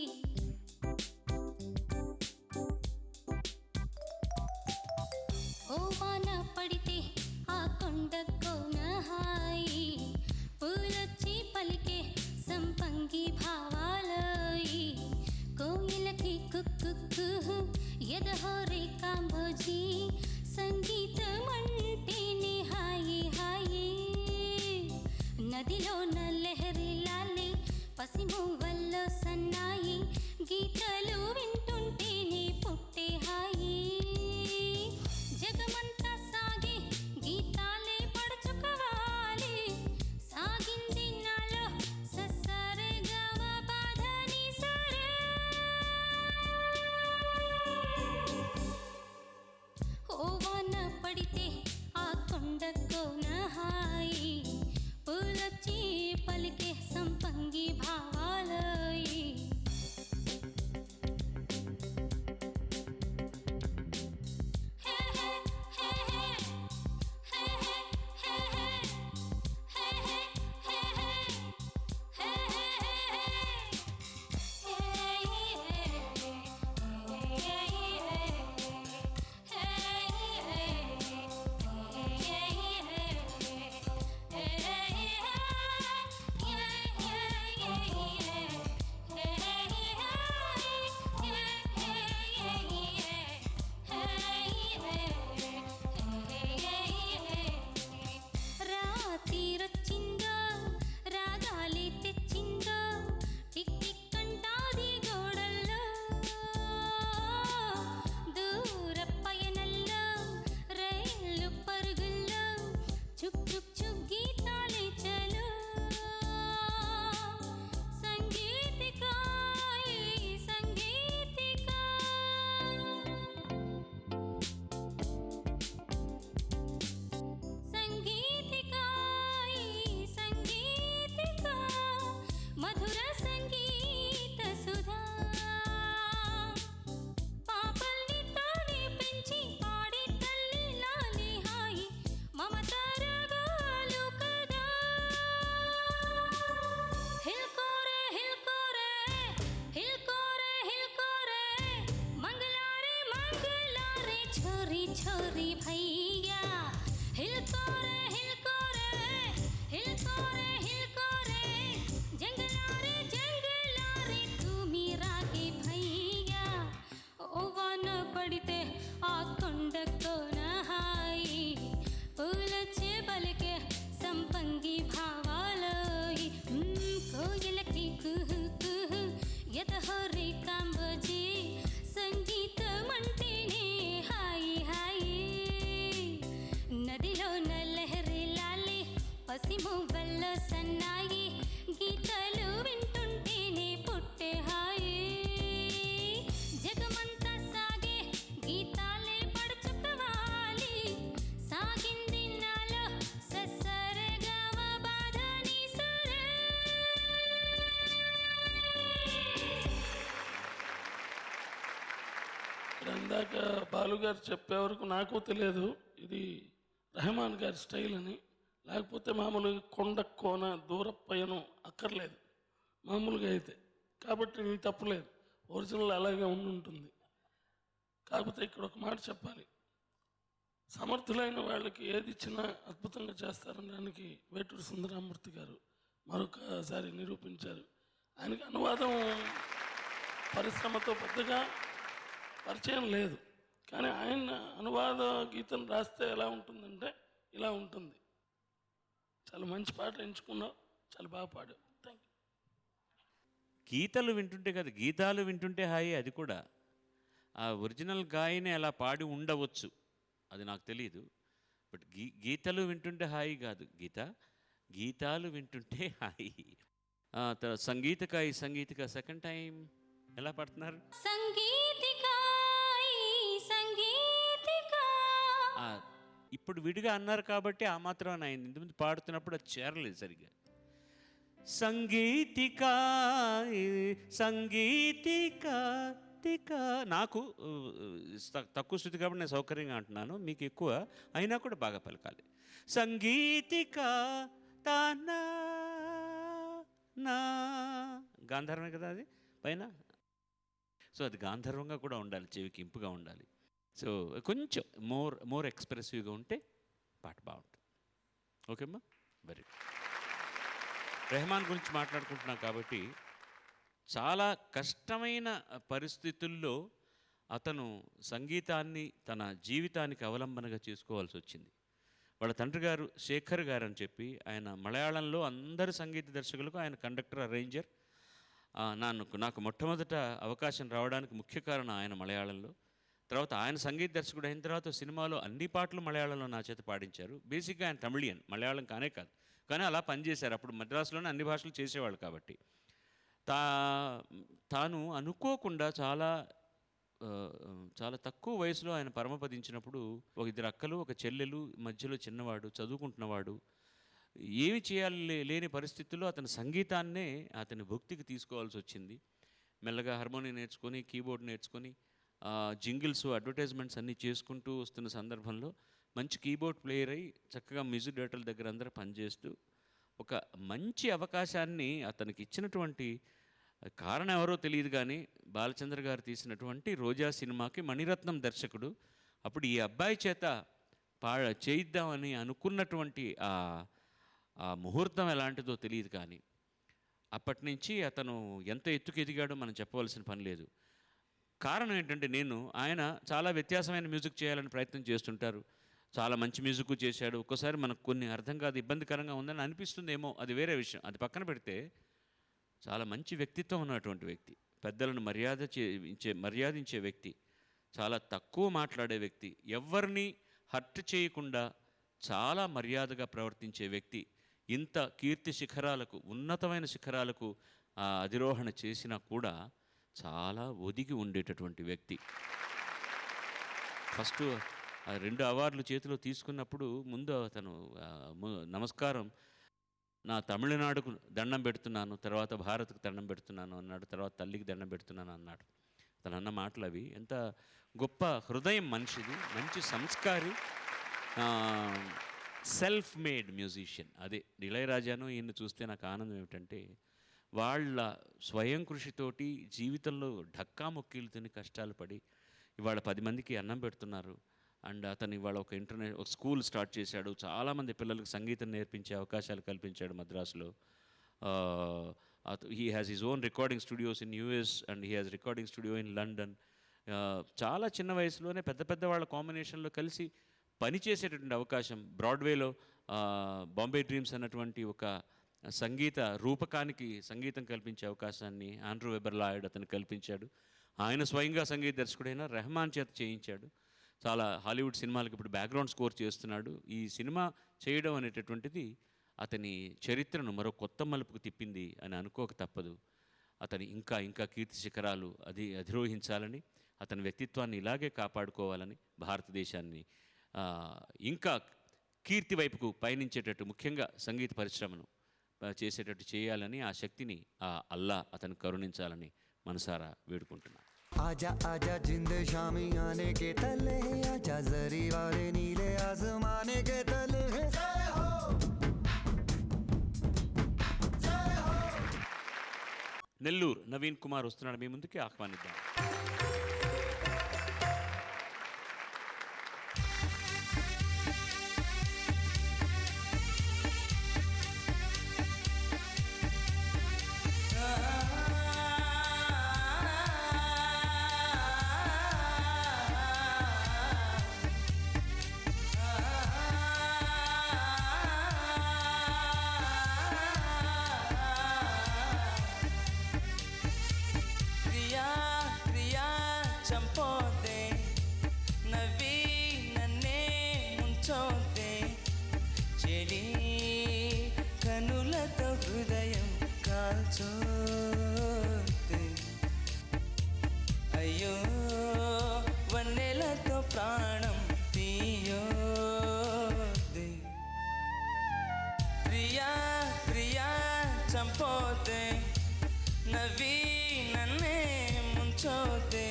ఓ వాన పడితే ఆ కొండ కోన హాయి పూలొచ్చి పలికే సంపంగి భావాలయి కోయిలకి కుక్కు ఎదహోరే కాంబోజీ సంగీతమంటేనే హాయి హాయి నదిలో నల్లెహరి లాలి పసిమూవల్లో సన్నాయి గీతలు వింటుంటేనే పుట్టే హాయి జగమంతా సాగి గీతాలే పడుచుకోవాలి సాగింది నాలో ససరే గవ బాధని సరే ఓ వాన పడితే ఆ కొండ కోన హాయి పూలొచ్చి పలికే సంపంగి భావాలయి రాతిరొచ్చిందో రాగాలి తెచ్చిందో టిక్ టిక్ అంటాది గోడల్లో దూర పయనల్లో రైలు పరుగుల్లో చుక్ చుక్ చుక్ గీతాలే చలో సంగీతికా సంగీతికా సంగీతికా సంగీతికా మధుర సంగీత సుధా పాపల్ని తానే పెంచి పాడి తల్లి లాలి హాయి మమత రాగాలు కదా హిల్కోరే హిల్కోరే హిల్కోరే హిల్కోరే మంగళారే మంగళారే छोरी छोरी भैया हिलकोरे हिलकोरे हिलकोरे हिलकोरे जंगलारे जंगलारे तुम्ही रागे भैया ओ वान पडिते आ కొండ కోన హాయి ఇందాక బాలుగారు చెప్పే వరకు నాకు తెలియదు ఇది రెహమాన్ గారి స్టైల్ అని. లేకపోతే మామూలుగా కొండ కోన దూర పయనం అక్కర్లేదు మామూలుగా అయితే. కాబట్టి నీ తప్పులేదు, ఒరిజినల్ అలాగే ఉంటుంది. కాకపోతే ఇక్కడ ఒక మాట చెప్పాలి, సమర్థులైన వాళ్ళకి ఏది ఇచ్చినా అద్భుతంగా చేస్తారనడానికి వేటూరి సుందరమూర్తి గారు మరొకసారి నిరూపించారు. ఆయనకి అనువాదం పరిశ్రమతో పెద్దగా పరిచయం లేదు, కానీ ఆయన అనువాద గీతం రాస్తే ఎలా ఉంటుందంటే ఇలా ఉంటుంది. చాలా మంచి పాట ఎంచుకున్నావు, చాలా బాగా పాడావు. Thank you. గీతాలు వింటుంటే కాదు, గీతాలు వింటుంటే హాయి. అది కూడా ఆ ఒరిజినల్ గాయని అలా పాడి ఉండవచ్చు, అది నాకు తెలియదు. బట్ గీతాలు వింటుంటే హాయి కాదు, గీతాలు వింటుంటే హాయి. సంగీతిక సెకండ్ టైం ఎలా పాడుతున్నారు? ఇప్పుడు విడిగా అన్నారు కాబట్టి ఆ మాత్రం అయింది. ఇంతకుముందు పాడుతున్నప్పుడు అది చేరలేదు సరిగ్గా. సంగీతిక నాకు తక్కువ శృతి కాబట్టి నేను సౌకర్యంగా అంటున్నాను, మీకు ఎక్కువ అయినా కూడా బాగా పలకాలి. సంగీతిక తానా నా గాంధర్వమే కదా అది పైన. సో అది గాంధర్వంగా కూడా ఉండాలి, చెవికి ఇంపుగా ఉండాలి. సో కొంచెం మోర్ ఎక్స్ప్రెసివ్గా ఉంటే పాట బాగుంటుంది. ఓకేమ్మా, వెరీ గుడ్. రెహమాన్ గురించి మాట్లాడుకుంటున్నాం కాబట్టి చాలా కష్టమైన పరిస్థితుల్లో అతను సంగీతాన్ని తన జీవితానికి అవలంబనగా చేసుకోవాల్సి వచ్చింది. వాళ్ళ తండ్రి గారు శేఖర్ గారు అని చెప్పి, ఆయన మలయాళంలో అందరి సంగీత దర్శకులకు ఆయన కండక్టర్, అరేంజర్. నాకు మొట్టమొదట అవకాశం రావడానికి ముఖ్య కారణం ఆయన మలయాళంలో. తర్వాత ఆయన సంగీత దర్శకుడు అయిన తర్వాత సినిమాలో అన్ని పాటలు మలయాళంలో నా చేత పాడించారు. బేసిక్గా ఆయన తమిళియన్, మలయాళం కానే కాదు, కానీ అలా పనిచేశారు. అప్పుడు మద్రాసులోనే అన్ని భాషలు చేసేవాళ్ళు కాబట్టి. తాను అనుకోకుండా చాలా తక్కువ వయసులో ఆయన పరమపదించినప్పుడు ఒక 2 అక్కలు, ఒక చెల్లెలు, మధ్యలో చిన్నవాడు, చదువుకుంటున్నవాడు, ఏమి చేయాలి లేని పరిస్థితుల్లో అతని సంగీతాన్నే అతని భక్తికి తీసుకోవాల్సి వచ్చింది. మెల్లగా హార్మోనియం నేర్చుకొని, కీబోర్డ్ నేర్చుకొని, జింగిల్స్, అడ్వర్టైజ్మెంట్స్ అన్నీ చేసుకుంటూ వస్తున్న సందర్భంలో మంచి కీబోర్డ్ ప్లేయర్ అయి చక్కగా మ్యూజిక్ డైరెక్టర్ల దగ్గర అందరూ పనిచేస్తూ ఒక మంచి అవకాశాన్ని అతనికి ఇచ్చినటువంటి కారణం ఎవరో తెలియదు, కానీ బాలచంద్ర గారు తీసినటువంటి రోజా సినిమాకి మణిరత్నం దర్శకుడు. అప్పుడు ఈ అబ్బాయి చేత చేయిద్దామని అనుకున్నటువంటి ఆ ముహూర్తం ఎలాంటిదో తెలియదు, కానీ అప్పటి నుంచి అతను ఎంత ఎత్తుకు ఎదిగాడో మనం చెప్పవలసిన పని లేదు. కారణం ఏంటంటే ఆయన చాలా వ్యత్యాసమైన మ్యూజిక్ చేయాలని ప్రయత్నం చేస్తుంటారు. చాలా మంచి మ్యూజిక్ చేశాడు. ఒక్కోసారి మనకు కొన్ని అర్థం కాదు, ఇబ్బందికరంగా ఉందని అనిపిస్తుందేమో, అది వేరే విషయం. అది పక్కన పెడితే చాలా మంచి వ్యక్తిత్వం ఉన్నటువంటి వ్యక్తి, పెద్దలను మర్యాదించే వ్యక్తి, చాలా తక్కువ మాట్లాడే వ్యక్తి, ఎవరిని హర్ట్ చేయకుండా చాలా మర్యాదగా ప్రవర్తించే వ్యక్తి. ఇంత కీర్తి శిఖరాలకు, ఉన్నతమైన శిఖరాలకు అధిరోహణ చేసినా కూడా చాలా ఒదిగి ఉండేటటువంటి వ్యక్తి. ఫస్ట్ 2 అవార్డులు చేతిలో తీసుకున్నప్పుడు ముందు అతను నమస్కారం, నా తమిళనాడుకు దండం పెడుతున్నాను, తర్వాత భారత్కు దండం పెడుతున్నాను అన్నాడు, తర్వాత తల్లికి దండం పెడుతున్నాను అన్నాడు. తను అన్న మాటలు అవి ఎంత గొప్ప హృదయం మనిషిది, మంచి సంస్కారి, సెల్ఫ్ మేడ్ మ్యూజిషియన్. అదే ఇళయరాజాను ఈయన్ని చూస్తే నాకు ఆనందం ఏమిటంటే వాళ్ళ స్వయం కృషితోటి జీవితంలో ఢక్కా మొక్కిలుతోని కష్టాలు పడి ఇవాళ 10 మందికి అన్నం పెడుతున్నారు. అండ్ అతను ఇవాళ ఒక స్కూల్ స్టార్ట్ చేశాడు, చాలామంది పిల్లలకు సంగీతం నేర్పించే అవకాశాలు కల్పించాడు మద్రాసులో. He has his own recording studios in US and he has recording studio in London. చాలా చిన్న వయసులోనే పెద్ద వాళ్ళ కాంబినేషన్లో కలిసి పనిచేసేటటువంటి అవకాశం, బ్రాడ్వేలో బాంబే డ్రీమ్స్ అన్నటువంటి ఒక సంగీత రూపకానికి సంగీతం కల్పించే అవకాశాన్ని ఆండ్రూ వెబర్ లాయిడ్ అతను కల్పించాడు. ఆయన స్వయంగా సంగీత దర్శకుడైన రెహమాన్ చేత చేయించాడు. చాలా హాలీవుడ్ సినిమాలకు ఇప్పుడు బ్యాక్గ్రౌండ్ స్కోర్ చేస్తున్నాడు. ఈ సినిమా చేయడం అనేటటువంటిది అతని చరిత్రను మరో కొత్త మలుపుకు తిప్పింది అని అనుకోక తప్పదు. అతని ఇంకా కీర్తి శిఖరాలు అధిరోహించాలని, అతని వ్యక్తిత్వాన్ని ఇలాగే కాపాడుకోవాలని, భారతదేశాన్ని ఇంకా కీర్తి వైపుకు పయనించేటట్టు, ముఖ్యంగా సంగీత పరిశ్రమను చేసేటట్టు చేయాలని, ఆ శక్తిని అల్లా అతను కరుణించాలని మనసారా వేడుకుంటున్నాను. आजा आजा जिंद शामी आने के तले आजा जरी वाले नीले आसमाने के तले जय हो जय हो నెల్లూరు నవీన్ కుమార్ వస్తున్నాడు మీ ముందుకి, ఆహ్వానిద్దాం. ప్రియా ప్రియా చంపోతే నవ్వి నన్నే ముంచోతే చెలి కనులతో హృదయం కాల్చోతే అయ్యో వన్నెలతో ప్రాణం తీయోతే ప్రియా ప్రియా చంపోతే నవ్వి నన్నే ముంచోతే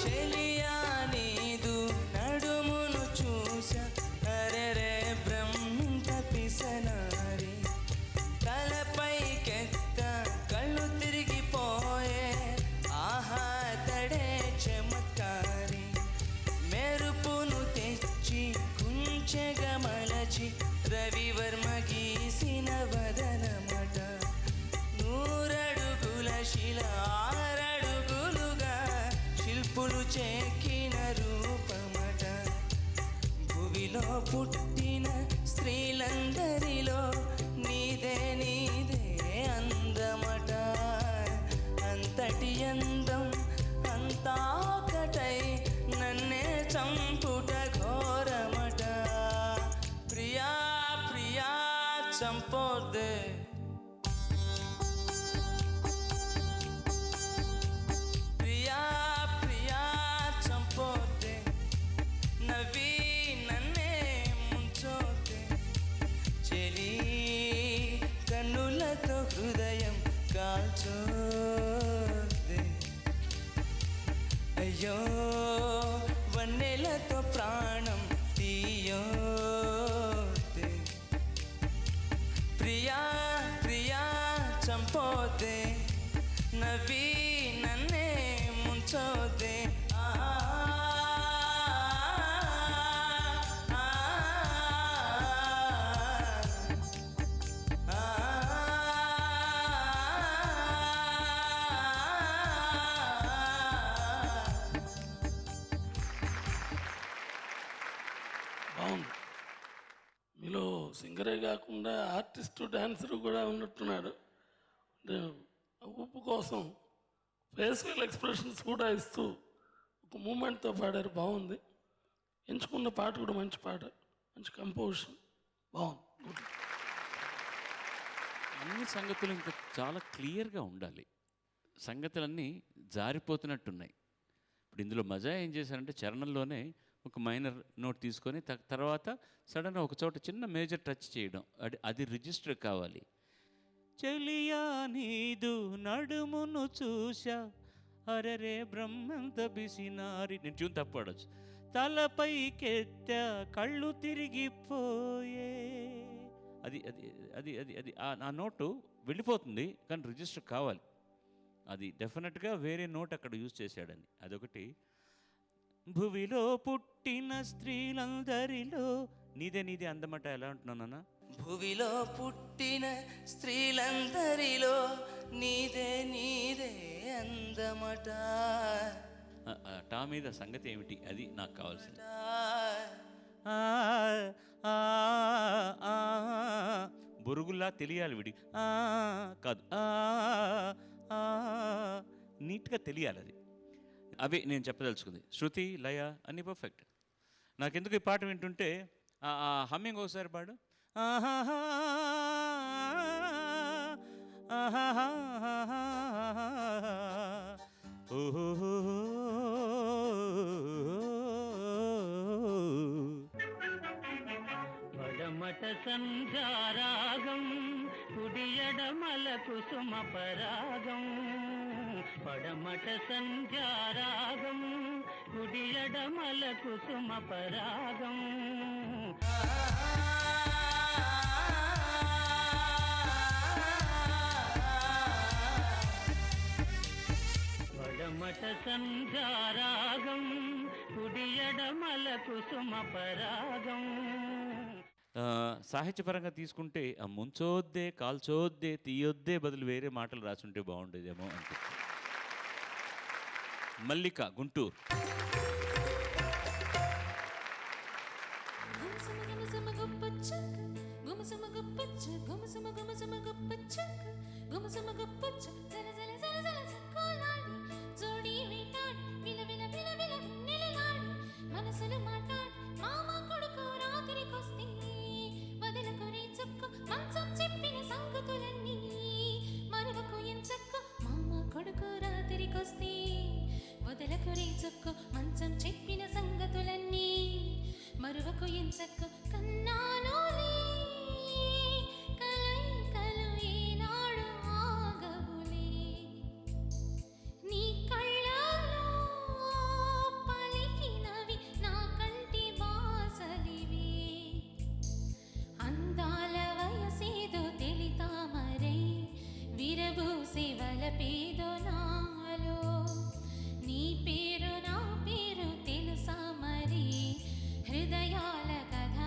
చెలియా నీదు నడుమును చూసా అరెరే బ్రహ్మ పిసనారి తలపైకెత్త కళ్ళు తిరిగిపోయే ఆహా తడే చమత్కారి మెరుపును తెచ్చి కుంచెగా మలచి రవివర్మ గీసిన వదనమట నూరడుగుల శిల ఆరడుగులుగా శిల్పులు చెక్కిన రూపమట భువిలో పుట్టిన స్త్రీలందరిలో నీదే నీదే అందమట అంతటి అందం అంతా ఒకటై నన్నే చంపుట ఘోరమట ప్రియా ప్రియా చంపోదే ప్రియా ప్రియా చంపోతే నవ్వి నన్నే ముంచోతే చెలి కన్నులతో హృదయం కాల్చోతే అయ్యో వన్నెలతో ప్రాణం తీయోతే ప్రియా ప్రియా చంపోతే నవ్వి నన్నే ముంచోతే బాగుంది. మీలో సింగరే కాకుండా ఆర్టిస్టు డాన్సరు కూడా ఉన్నట్టున్నాడు. అంటే ఆ ఊపు కోసం ఫేషియల్ ఎక్స్ప్రెషన్స్ కూడా ఇస్తూ ఒక మూమెంట్తో పాడారు, బాగుంది. ఎంచుకున్న పాట కూడా మంచి పాట, మంచి కంపోజిషన్, బాగుంది, గుడ్. అన్ని సంగతులు ఇంకా చాలా క్లియర్గా ఉండాలి. సంగతులన్నీ జారిపోతున్నట్టున్నాయి. ఇప్పుడు ఇందులో మజా ఏం చేశారంటే చరణంలోనే ఒక మైనర్ నోట్ తీసుకొని తర్వాత సడన్గా ఒక చోట చిన్న మేజర్ టచ్ చేయడం, అది రిజిస్టర్ కావాలి. చెలియా నీదు నడుమును చూసా అరరే బ్రహ్మంత బిసినారి, నేను ట్యూన్ తప్పడచ్చు. తలపైకెత్తా కళ్ళు తిరిగిపోయే, అది అది అది అది అది ఆ నోటు వెళ్ళిపోతుంది కానీ రిజిస్టర్ కావాలి. అది డెఫినెట్గా వేరే నోట్ అక్కడ యూజ్ చేశాడని అదొకటి. భువిలో పుట్టిన స్త్రీలందరిలో నీదే నీదే అందమట. ఎలా అంటున్నానన్నా? భువిలో పుట్టిన స్త్రీలందరిలో నీదే నీదే అందమట. టా మీద సంగతి ఏమిటి, అది నాకు కావాల్సింది. బొరుగుల్లా తెలియాలి విడి కాదు, నీట్గా తెలియాలి. అది అవి నేను చెప్పదలుచుకుంది. శృతి లయ అన్నీ పర్ఫెక్ట్. నాకెందుకు ఈ పాట వింటుంటే హమ్మింగ్ ఒకసారి పాడు. ఓహో పడమట సంధ్యారాగం కుడియడమల కుసుమ పరాగం పడమట సంధ్యారాగం కుడియడమల కుసుమ పరాగం పడమట సంధ్యారాగం కుడియడమల కుసుమ పరాగం. సాహిత్యపరంగా తీసుకుంటే ఆ ముంచోద్దే కాల్చోద్దే తీయొద్దే బదులు వేరే మాటలు రాసుంటే బాగుండేదేమో అనిపిస్తుంది. మల్లిక గుంటూరు. మంచం చెప్పిన సంగతులన్నీ మరువకు ఎంచక్కు కన్నానులే కలయికలు ఈనాడు ఆగవులే నీ కళ్ళలో పలికినవి నా కంటి వాసలివే అందాల వయసేదో తెలితామరై విరబూసే వలపేదో నాలో నీ పేరు నా పేరు తెలుసా మరి హృదయాల కథ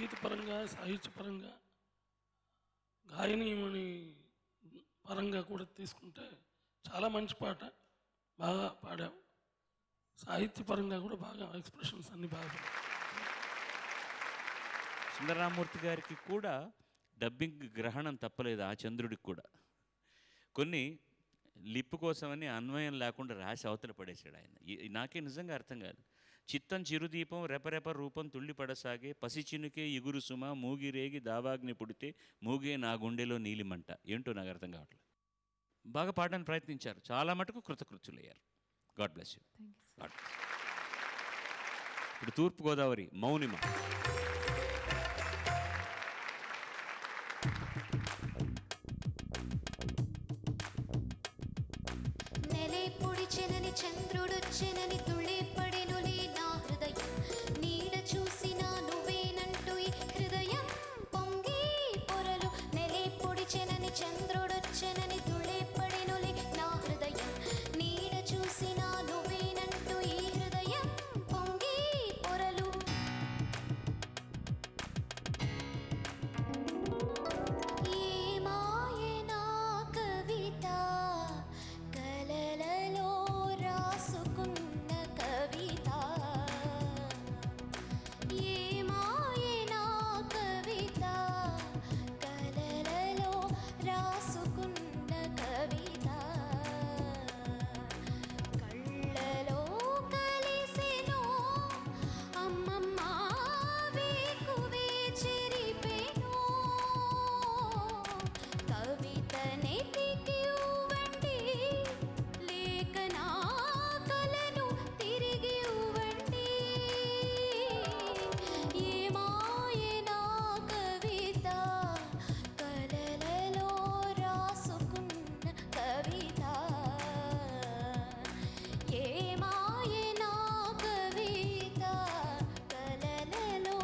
సంగీతపరంగా, సాహిత్యపరంగా, గాయనీయమని పరంగా కూడా తీసుకుంటే చాలా మంచి పాట, బాగా పాడావు. సాహిత్యపరంగా కూడా బాగా ఎక్స్ప్రెషన్స్ అన్నీ బాగా పాడావు. సుందరరామూర్తి గారికి కూడా డబ్బింగ్ గ్రహణం తప్పలేదు, ఆ చంద్రుడికి కూడా. కొన్ని లిప్పు కోసమని అన్వయం లేకుండా రాసి అవతల పడేశాడు ఆయన. నాకే నిజంగా అర్థం కాదు. చిత్తం చిరుదీపం రెపరెప రూపం తుళ్ళి పడసాగే పసి చినుకే ఇగురు సుమ మూగి రేగి దావాగ్ని పుడితే మూగే నా గుండెలో నీలిమంట. ఏంటో నాకు అర్థం కావట్లేదు. బాగా పాడడానికి ప్రయత్నించారు, చాలా మటుకు కృతకృత్యులయ్యారు. God bless you. God bless. ఇప్పుడు తూర్పుగోదావరి మౌనిమ. నెలే పొడిచెనని చంద్రుడొచ్చెనని తుళ్ళిపడెనులే నా హృదయం. నీడ చూసినా నువ్వేనంటూ ఈ హృదయం పొంగి పొరలు. నెలే పొడిచెనని చంద్రుడొచ్చెనని తుళ్ళిపడెనులే నా హృదయం. నీడ చూసినా నువ్వేనంటూ ఈ హృదయం పొంగి పొరలు. ఏ మాయనా కవిత కలలలో రాసుకున్న కవిత. ఏ మాయనా కవిత కలలలో రాసుకున్న కవిత. కళ్ళలో కలిసెను అమ్మమ్మ వేకువే చెరిపెను. కవితనే తిరిగివ్వండి లేక నా కలను తిరిగివ్వండి. ఏ మాయనా కవిత కలలలో రాసుకున్న కవిత. ఏ మాయనా కవిత కలలలో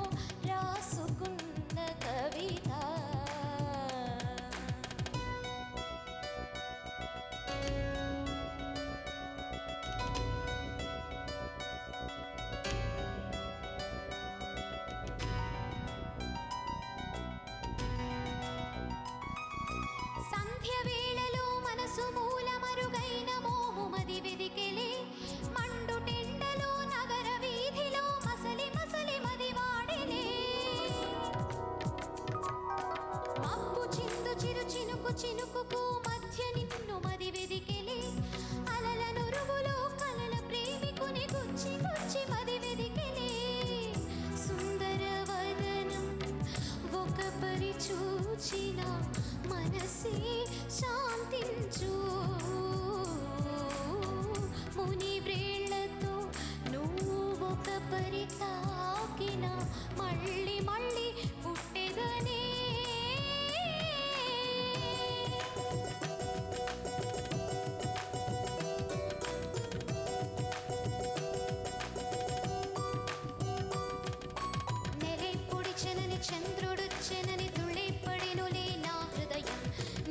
రాసుకున్న కవిత. సంధ్య వేళలో మనసు మూల మరుగైన మోము మది వెదికెలే. మండుటెండలో నగర వీధిలో మసలి మసలి మది వాడిలే. మబ్బు చిందు చిరు చినుకు చినుకుకు మధ్య నిన్ను మది వెదికెలే. అలల నురుగులో కలల ప్రేమికుని గుచ్చి గుచ్చి మది వెదికెలే. సుందర వదనం ఒక పరి చూచిన మనసే శాంతించు. ముని వ్రేళ్లతో నువ్వు ఒక పరి తాకిన మళ్ళీ మళ్ళీ పుట్టెదనే. నెలే పొడిచెనని చంద్రుడొచ్చెనని తుళ్ళిపడెనులే నా హృదయం.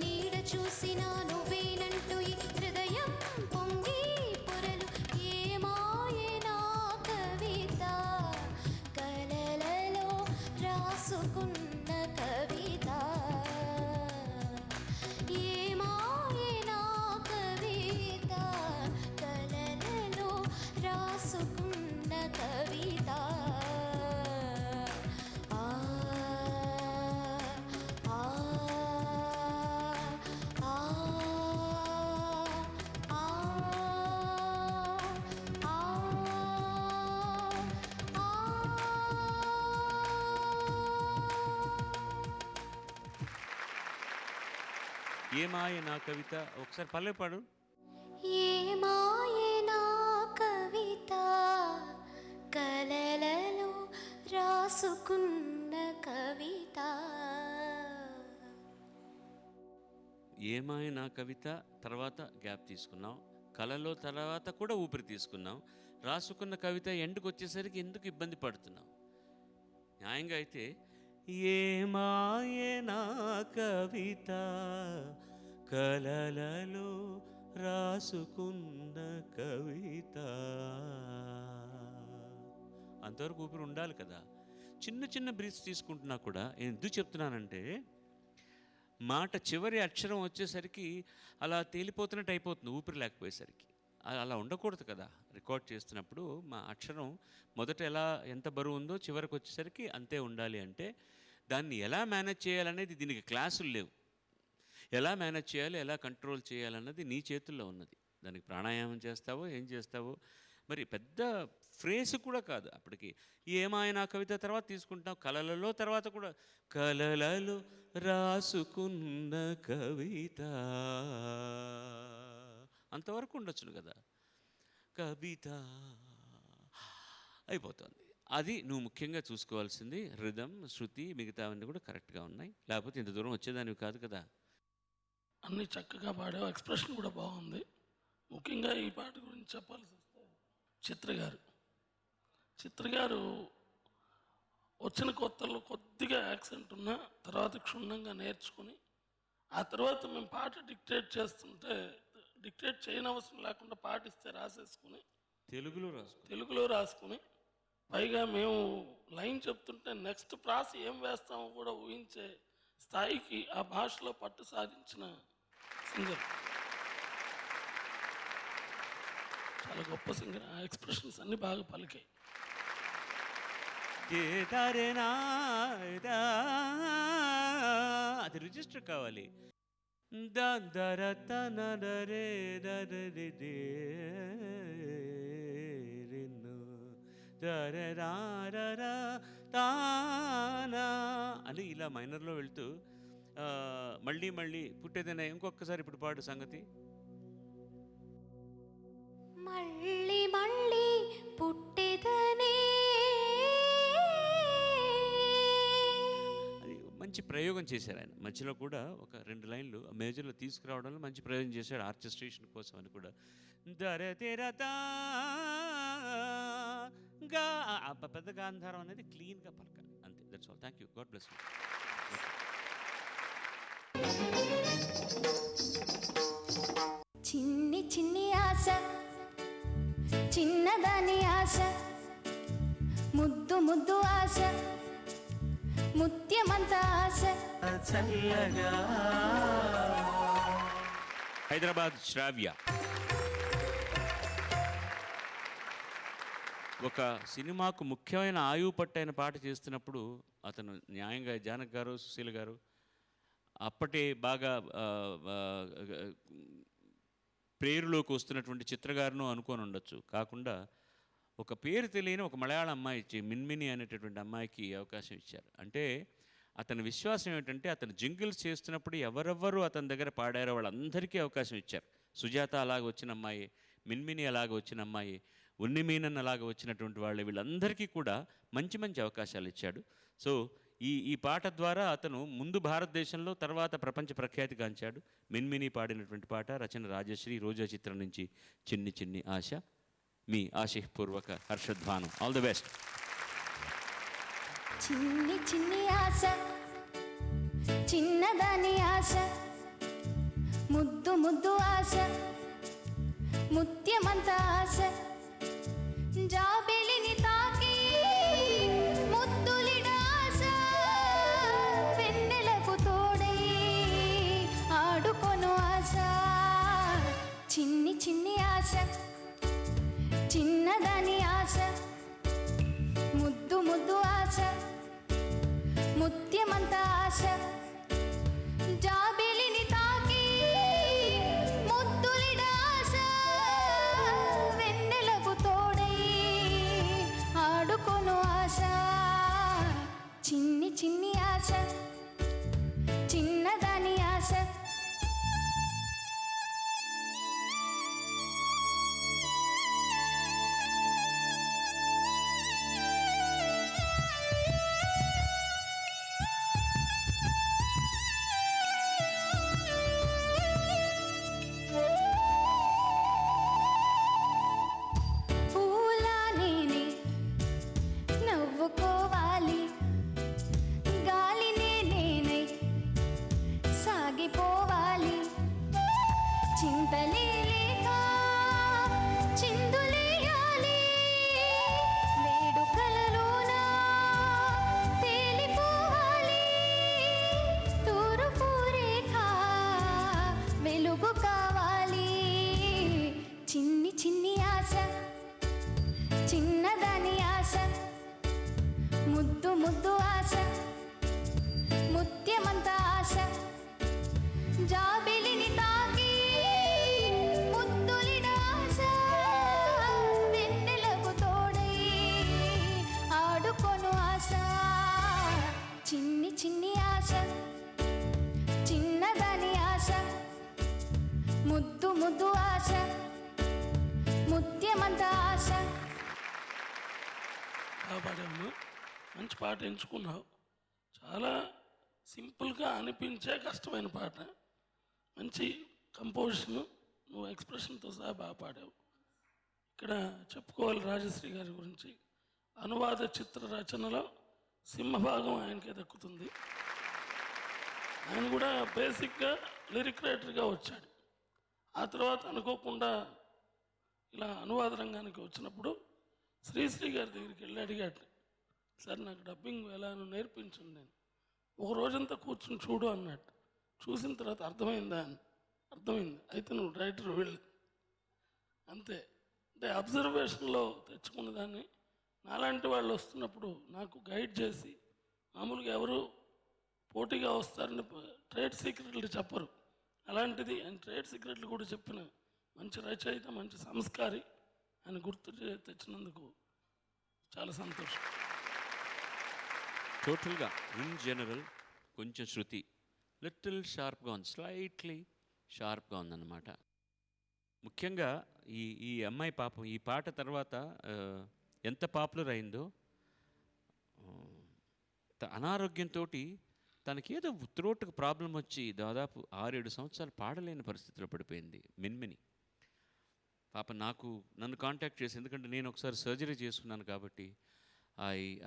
నీడ చూసినా నువ్వేనంటూ ఈ హృదయం పొంగి పొరలు. ఏ మాయనా కవిత కలలలో రాసుకున్న కవిత. ఏ మాయనా కవిత కలలలో రాసుకున్న కవిత. ఆ ఆ ఆ ఆ ఏ మాయ నా కవిత. ఒకసారి పల్లె పాడు. ఏ మాయనా కవిత కలలలో రాసుకున్న కవిత. ఏమాయ నా కవిత తర్వాత గ్యాప్ తీసుకున్నాం, కళలో తర్వాత కూడా ఊపిరి తీసుకున్నాం. రాసుకున్న కవిత ఎండుకు వచ్చేసరికి ఎందుకు ఇబ్బంది పడుతున్నాం? న్యాయంగా అయితే ఏమాయ నా కవిత కలలలో రాసుకున్న కవిత అంతవరకు ఊపిరి ఉండాలి కదా. చిన్న చిన్న బ్రీత్స్ తీసుకుంటున్నా కూడా ఎందుకు చెప్తున్నానంటే మాట చివరి అక్షరం వచ్చేసరికి అలా తేలిపోతున్నట్టు అయిపోతుంది ఊపిరి లేకపోయేసరికి. అలా ఉండకూడదు కదా. రికార్డ్ చేస్తున్నప్పుడు మా అక్షరం మొదట ఎంత బరువు ఉందో చివరికి వచ్చేసరికి అంతే ఉండాలి. అంటే దాన్ని ఎలా మేనేజ్ చేయాలనేది దీనికి క్లాసులు లేవు. ఎలా మేనేజ్ చేయాలి, ఎలా కంట్రోల్ చేయాలన్నది నీ చేతుల్లో ఉన్నది. దానికి ప్రాణాయామం చేస్తావో ఏం చేస్తావో, మరి పెద్ద ఫ్రేస్ కూడా కాదు అప్పటికి. ఏమాయన కవిత తర్వాత తీసుకుంటాం, కలలలో తర్వాత కూడా కలలలో రాసుకున్న కవిత అంతవరకు ఉండొచ్చును కదా. కవిత అయిపోతుంది. అది నువ్వు ముఖ్యంగా చూసుకోవాల్సింది. రిథం, శృతి, మిగతావన్నీ కూడా కరెక్ట్గా ఉన్నాయి, లేకపోతే ఇంత దూరం వచ్చేదానివి కాదు కదా. అన్నీ చక్కగా పాడావు, ఎక్స్ప్రెషన్ కూడా బాగుంది. ముఖ్యంగా ఈ పాట గురించి చెప్పాల్సి వస్తే చిత్ర గారు వచ్చిన కొత్తలో కొద్దిగా యాక్సెంట్ ఉన్నా తర్వాత క్షుణ్ణంగా నేర్చుకుని ఆ తర్వాత మేము పాట డిక్టేట్ చేస్తుంటే డిక్టేట్ చేయనవసరం లేకుండా పాటిస్తే రాసేసుకుని తెలుగులో రాసుకుని పైగా మేము లైన్ చెప్తుంటే నెక్స్ట్ ప్రాస ఏం వేస్తామో కూడా ఊహించే స్థాయికి ఆ భాషలో పట్టు సాధించిన సింగర్. చాలా గొప్ప సింగర్. ఆ ఎక్స్ప్రెషన్స్ అన్నీ బాగా పలికాయి. అది రిజిస్టర్ కావాలి. అని ఇలా మైనర్లో వెళ్తూ మళ్ళీ మళ్ళీ పుట్టేదైనా ఇంకొకసారి ఇప్పుడు పాడు సంగతి. మళ్ళీ మళ్ళీ పుట్టేదనే. అది మంచి ప్రయోగం చేశారు ఆయన. మధ్యలో కూడా ఒక 2 లైన్లు మేజర్లో తీసుకురావడంలో మంచి ప్రయోగం చేశాడు ఆర్కెస్ట్రేషన్ కోసం అని కూడా. పెద్ద గాంధారం అనేది క్లీన్గా పలకాలి అంతే. That's all. Thank you. God bless you. చిన్ని చిన్ని ఆశ, చిన్నదాని ఆశ, ముద్దు ముద్దు ఆశ, ముత్యమంత ఆశ చల్లగా. హైదరాబాద్ శ్రావ్య. ఒక సినిమాకు ముఖ్యమైన ఆయువు పట్టైన పాట చేస్తున్నప్పుడు అతను న్యాయంగా జానక్ గారు, సుశీల్ గారు అప్పటి బాగా పేరులోకి వస్తున్నటువంటి చిత్రగారును అనుకొని ఉండొచ్చు. కాకుండా ఒక పేరు తెలియని ఒక మలయాళ అమ్మాయి ఇచ్చి మిన్మిని అనేటటువంటి అమ్మాయికి అవకాశం ఇచ్చారు. అంటే అతని విశ్వాసం ఏమిటంటే అతను జింగిల్స్ చేస్తున్నప్పుడు ఎవరెవరు అతని దగ్గర పాడారో వాళ్ళందరికీ అవకాశం ఇచ్చారు. సుజాత అలాగ వచ్చిన అమ్మాయి, మిన్మిని అలాగ వచ్చిన అమ్మాయి, ఉన్నిమీనన్ అలాగ వచ్చినటువంటి వాళ్ళు, వీళ్ళందరికీ కూడా మంచి మంచి అవకాశాలు ఇచ్చాడు. సో ఈ పాట ద్వారా అతను ముందు భారతదేశంలో తర్వాత ప్రపంచ ప్రఖ్యాతి గాంచాడు. మిన్మిని పాడినటువంటి పాట, రచన రాజశ్రీ, రోజా చిత్రం నుంచి చిన్ని చిన్ని ఆశ. మీ ఆశీపూర్వక హర్షధ్వానం. All the best. చిన్ని చిన్ని ఆశ, చిన్నదాని ఆశ, ముద్దు ముద్దు ఆశ, ముత్యమంత ఆశ, జాబిలిని తాకి ముద్దులిడ ఆశ, వెన్నెలకు తోడై ఆడుకొను ఆశ. చిన్ని చిన్ని ఆశ, చిన్నదాని ఆశ, ముద్దు ముద్దు ఆశ, ముత్యమంత ఆశ, జాబిలిని తాకి ముద్దులిడ ఆశ, వెన్నెలకు తోడై ఆడుకొను ఆశ. చిన్ని చిన్ని ఆశ, చిన్నదాని ఆశ. చిన్నదాని ఆశ ముద్దు ముద్దు ఆశ ముత్యమంత ఆశ జాబిలిని తాకి ముద్దులిన ఆశ వెన్నెలకు తోడై ఆడుకొను ఆశ చిన్ని చిన్ని ఆశ చిన్నదాని ఆశ ముద్దు ముద్దు ఆశ ముత్యమంత ఆశ. బాగా పాడాము, మంచి పాట ఎంచుకున్నావు. చాలా సింపుల్గా అనిపించే కష్టమైన పాట, మంచి కంపోజిషను, నువ్వు ఎక్స్ప్రెషన్తో సహా బాగా పాడావు. ఇక్కడ చెప్పుకోవాలి రాజశ్రీ గారి గురించి. అనువాద చిత్ర రచనలో సింహభాగం ఆయనకే దక్కుతుంది. ఆయన కూడా బేసిక్గా లిరిక్ రైటర్గా వచ్చాడు. ఆ తర్వాత అనుకోకుండా ఇలా అనువాద రంగానికి వచ్చినప్పుడు శ్రీశ్రీ గారి దగ్గరికి వెళ్ళి అడిగాడు, సార్ నాకు డబ్బింగ్ ఎలా నేర్పించండి, నేను ఒక రోజంతా కూర్చుని చూడు అన్నట్టు. చూసిన తర్వాత అర్థమైందా అని. అర్థమైంది, అయితే నువ్వు రైటర్ వెళ్ళి అంతే. అంటే అబ్జర్వేషన్లో తెచ్చుకున్న దాన్ని నాలాంటి వాళ్ళు వస్తున్నప్పుడు నాకు గైడ్ చేసి, మామూలుగా ఎవరు పోటీగా వస్తారని ట్రేడ్ సీక్రెట్లు చెప్పరు, అలాంటిది ఆయన ట్రేడ్ సీక్రెట్లు కూడా చెప్పిన మంచి రచయిత, మంచి సంస్కారి అని గుర్తు తెచ్చినందుకు చాలా సంతోషం. టోటల్గా ఇన్ జనరల్ కొంచెం శృతి లిటిల్ షార్ప్గా ఉంది, స్లైట్లీ షార్ప్గా ఉందన్నమాట. ముఖ్యంగా ఈ అమ్మాయి పాపం ఈ పాట తర్వాత ఎంత పాపులర్ అయిందో, అనారోగ్యంతో తనకేదో త్రోట్కి ప్రాబ్లం వచ్చి దాదాపు 6-7 సంవత్సరాలు పాడలేని పరిస్థితిలో పడిపోయింది మిన్మిని. పాప నన్ను కాంటాక్ట్ చేసి, ఎందుకంటే నేను ఒకసారి సర్జరీ చేసుకున్నాను కాబట్టి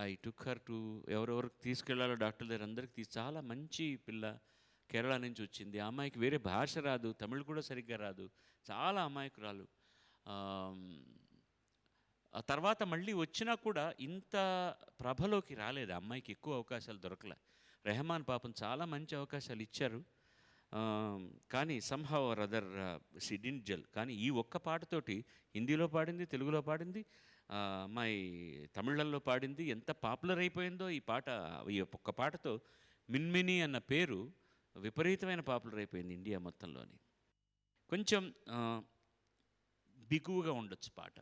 ఐ టుక్ హర్ టు ఎవరెవరికి తీసుకెళ్లాలో డాక్టర్ దగ్గర అందరికి చాలా మంచి పిల్ల, కేరళ నుంచి వచ్చింది. ఆ అమ్మాయికి వేరే భాష రాదు, తమిళ్ కూడా సరిగ్గా రాదు, చాలా అమాయకురాలు. ఆ తర్వాత మళ్ళీ వచ్చినా కూడా ఇంత ప్రభలోకి రాలేదు. అమ్మాయికి ఎక్కువ అవకాశాలు దొరకలే. రెహమాన్ పాపం చాలా మంచి అవకాశాలు ఇచ్చారు, కానీ somehow or other she didn't gel. కానీ ఈ ఒక్క పాటతోటి హిందీలో పాడింది, తెలుగులో పాడింది, అమ్మాయి తమిళంలో పాడింది. ఎంత పాపులర్ అయిపోయిందో ఈ పాట. ఈ ఒక్క పాటతో మిన్మిని అన్న పేరు విపరీతమైన పాపులర్ అయిపోయింది ఇండియా మొత్తంలోని. కొంచెం బిగువుగా ఉండొచ్చు పాట,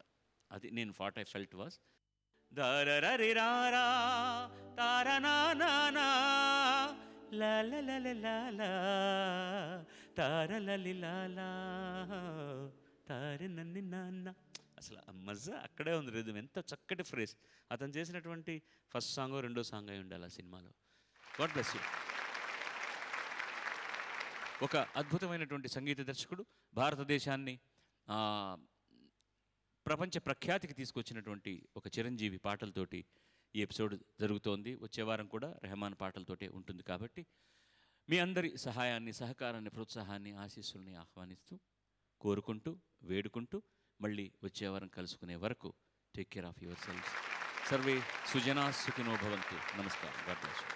అది నేను వాట్ ఐ ఫెల్ట్ వాస్. దరరరిరారా తారనానా లాలలలలాలా తారలలిలాలా తారనన్ని నాన్న. అసలు ఆ మజా అక్కడే ఉంది, రిథమ్ ఎంత చక్కటి ఫ్రేజ్. అతను చేసినటువంటి ఫస్ట్ సాంగో రెండో సాంగ్ అయి ఉండాలి ఆ సినిమాలో. God bless you. ఒక అద్భుతమైనటువంటి సంగీత దర్శకుడు, భారతదేశాన్ని ప్రపంచ ప్రఖ్యాతికి తీసుకొచ్చినటువంటి ఒక చిరంజీవి పాటలతోటి ఈ ఎపిసోడ్ జరుగుతోంది. వచ్చే వారం కూడా రెహమాన్ పాటలతోటే ఉంటుంది. కాబట్టి మీ అందరి సహాయాన్ని, సహకారాన్ని, ప్రోత్సాహాన్ని, ఆశీస్సుల్ని ఆహ్వానిస్తూ, కోరుకుంటూ, వేడుకుంటూ మళ్ళీ వచ్చే వారం కలుసుకునే వరకు take care of yourselves. సర్వే సుజనా సుఖినో భవంతు. నమస్కారం. God bless you.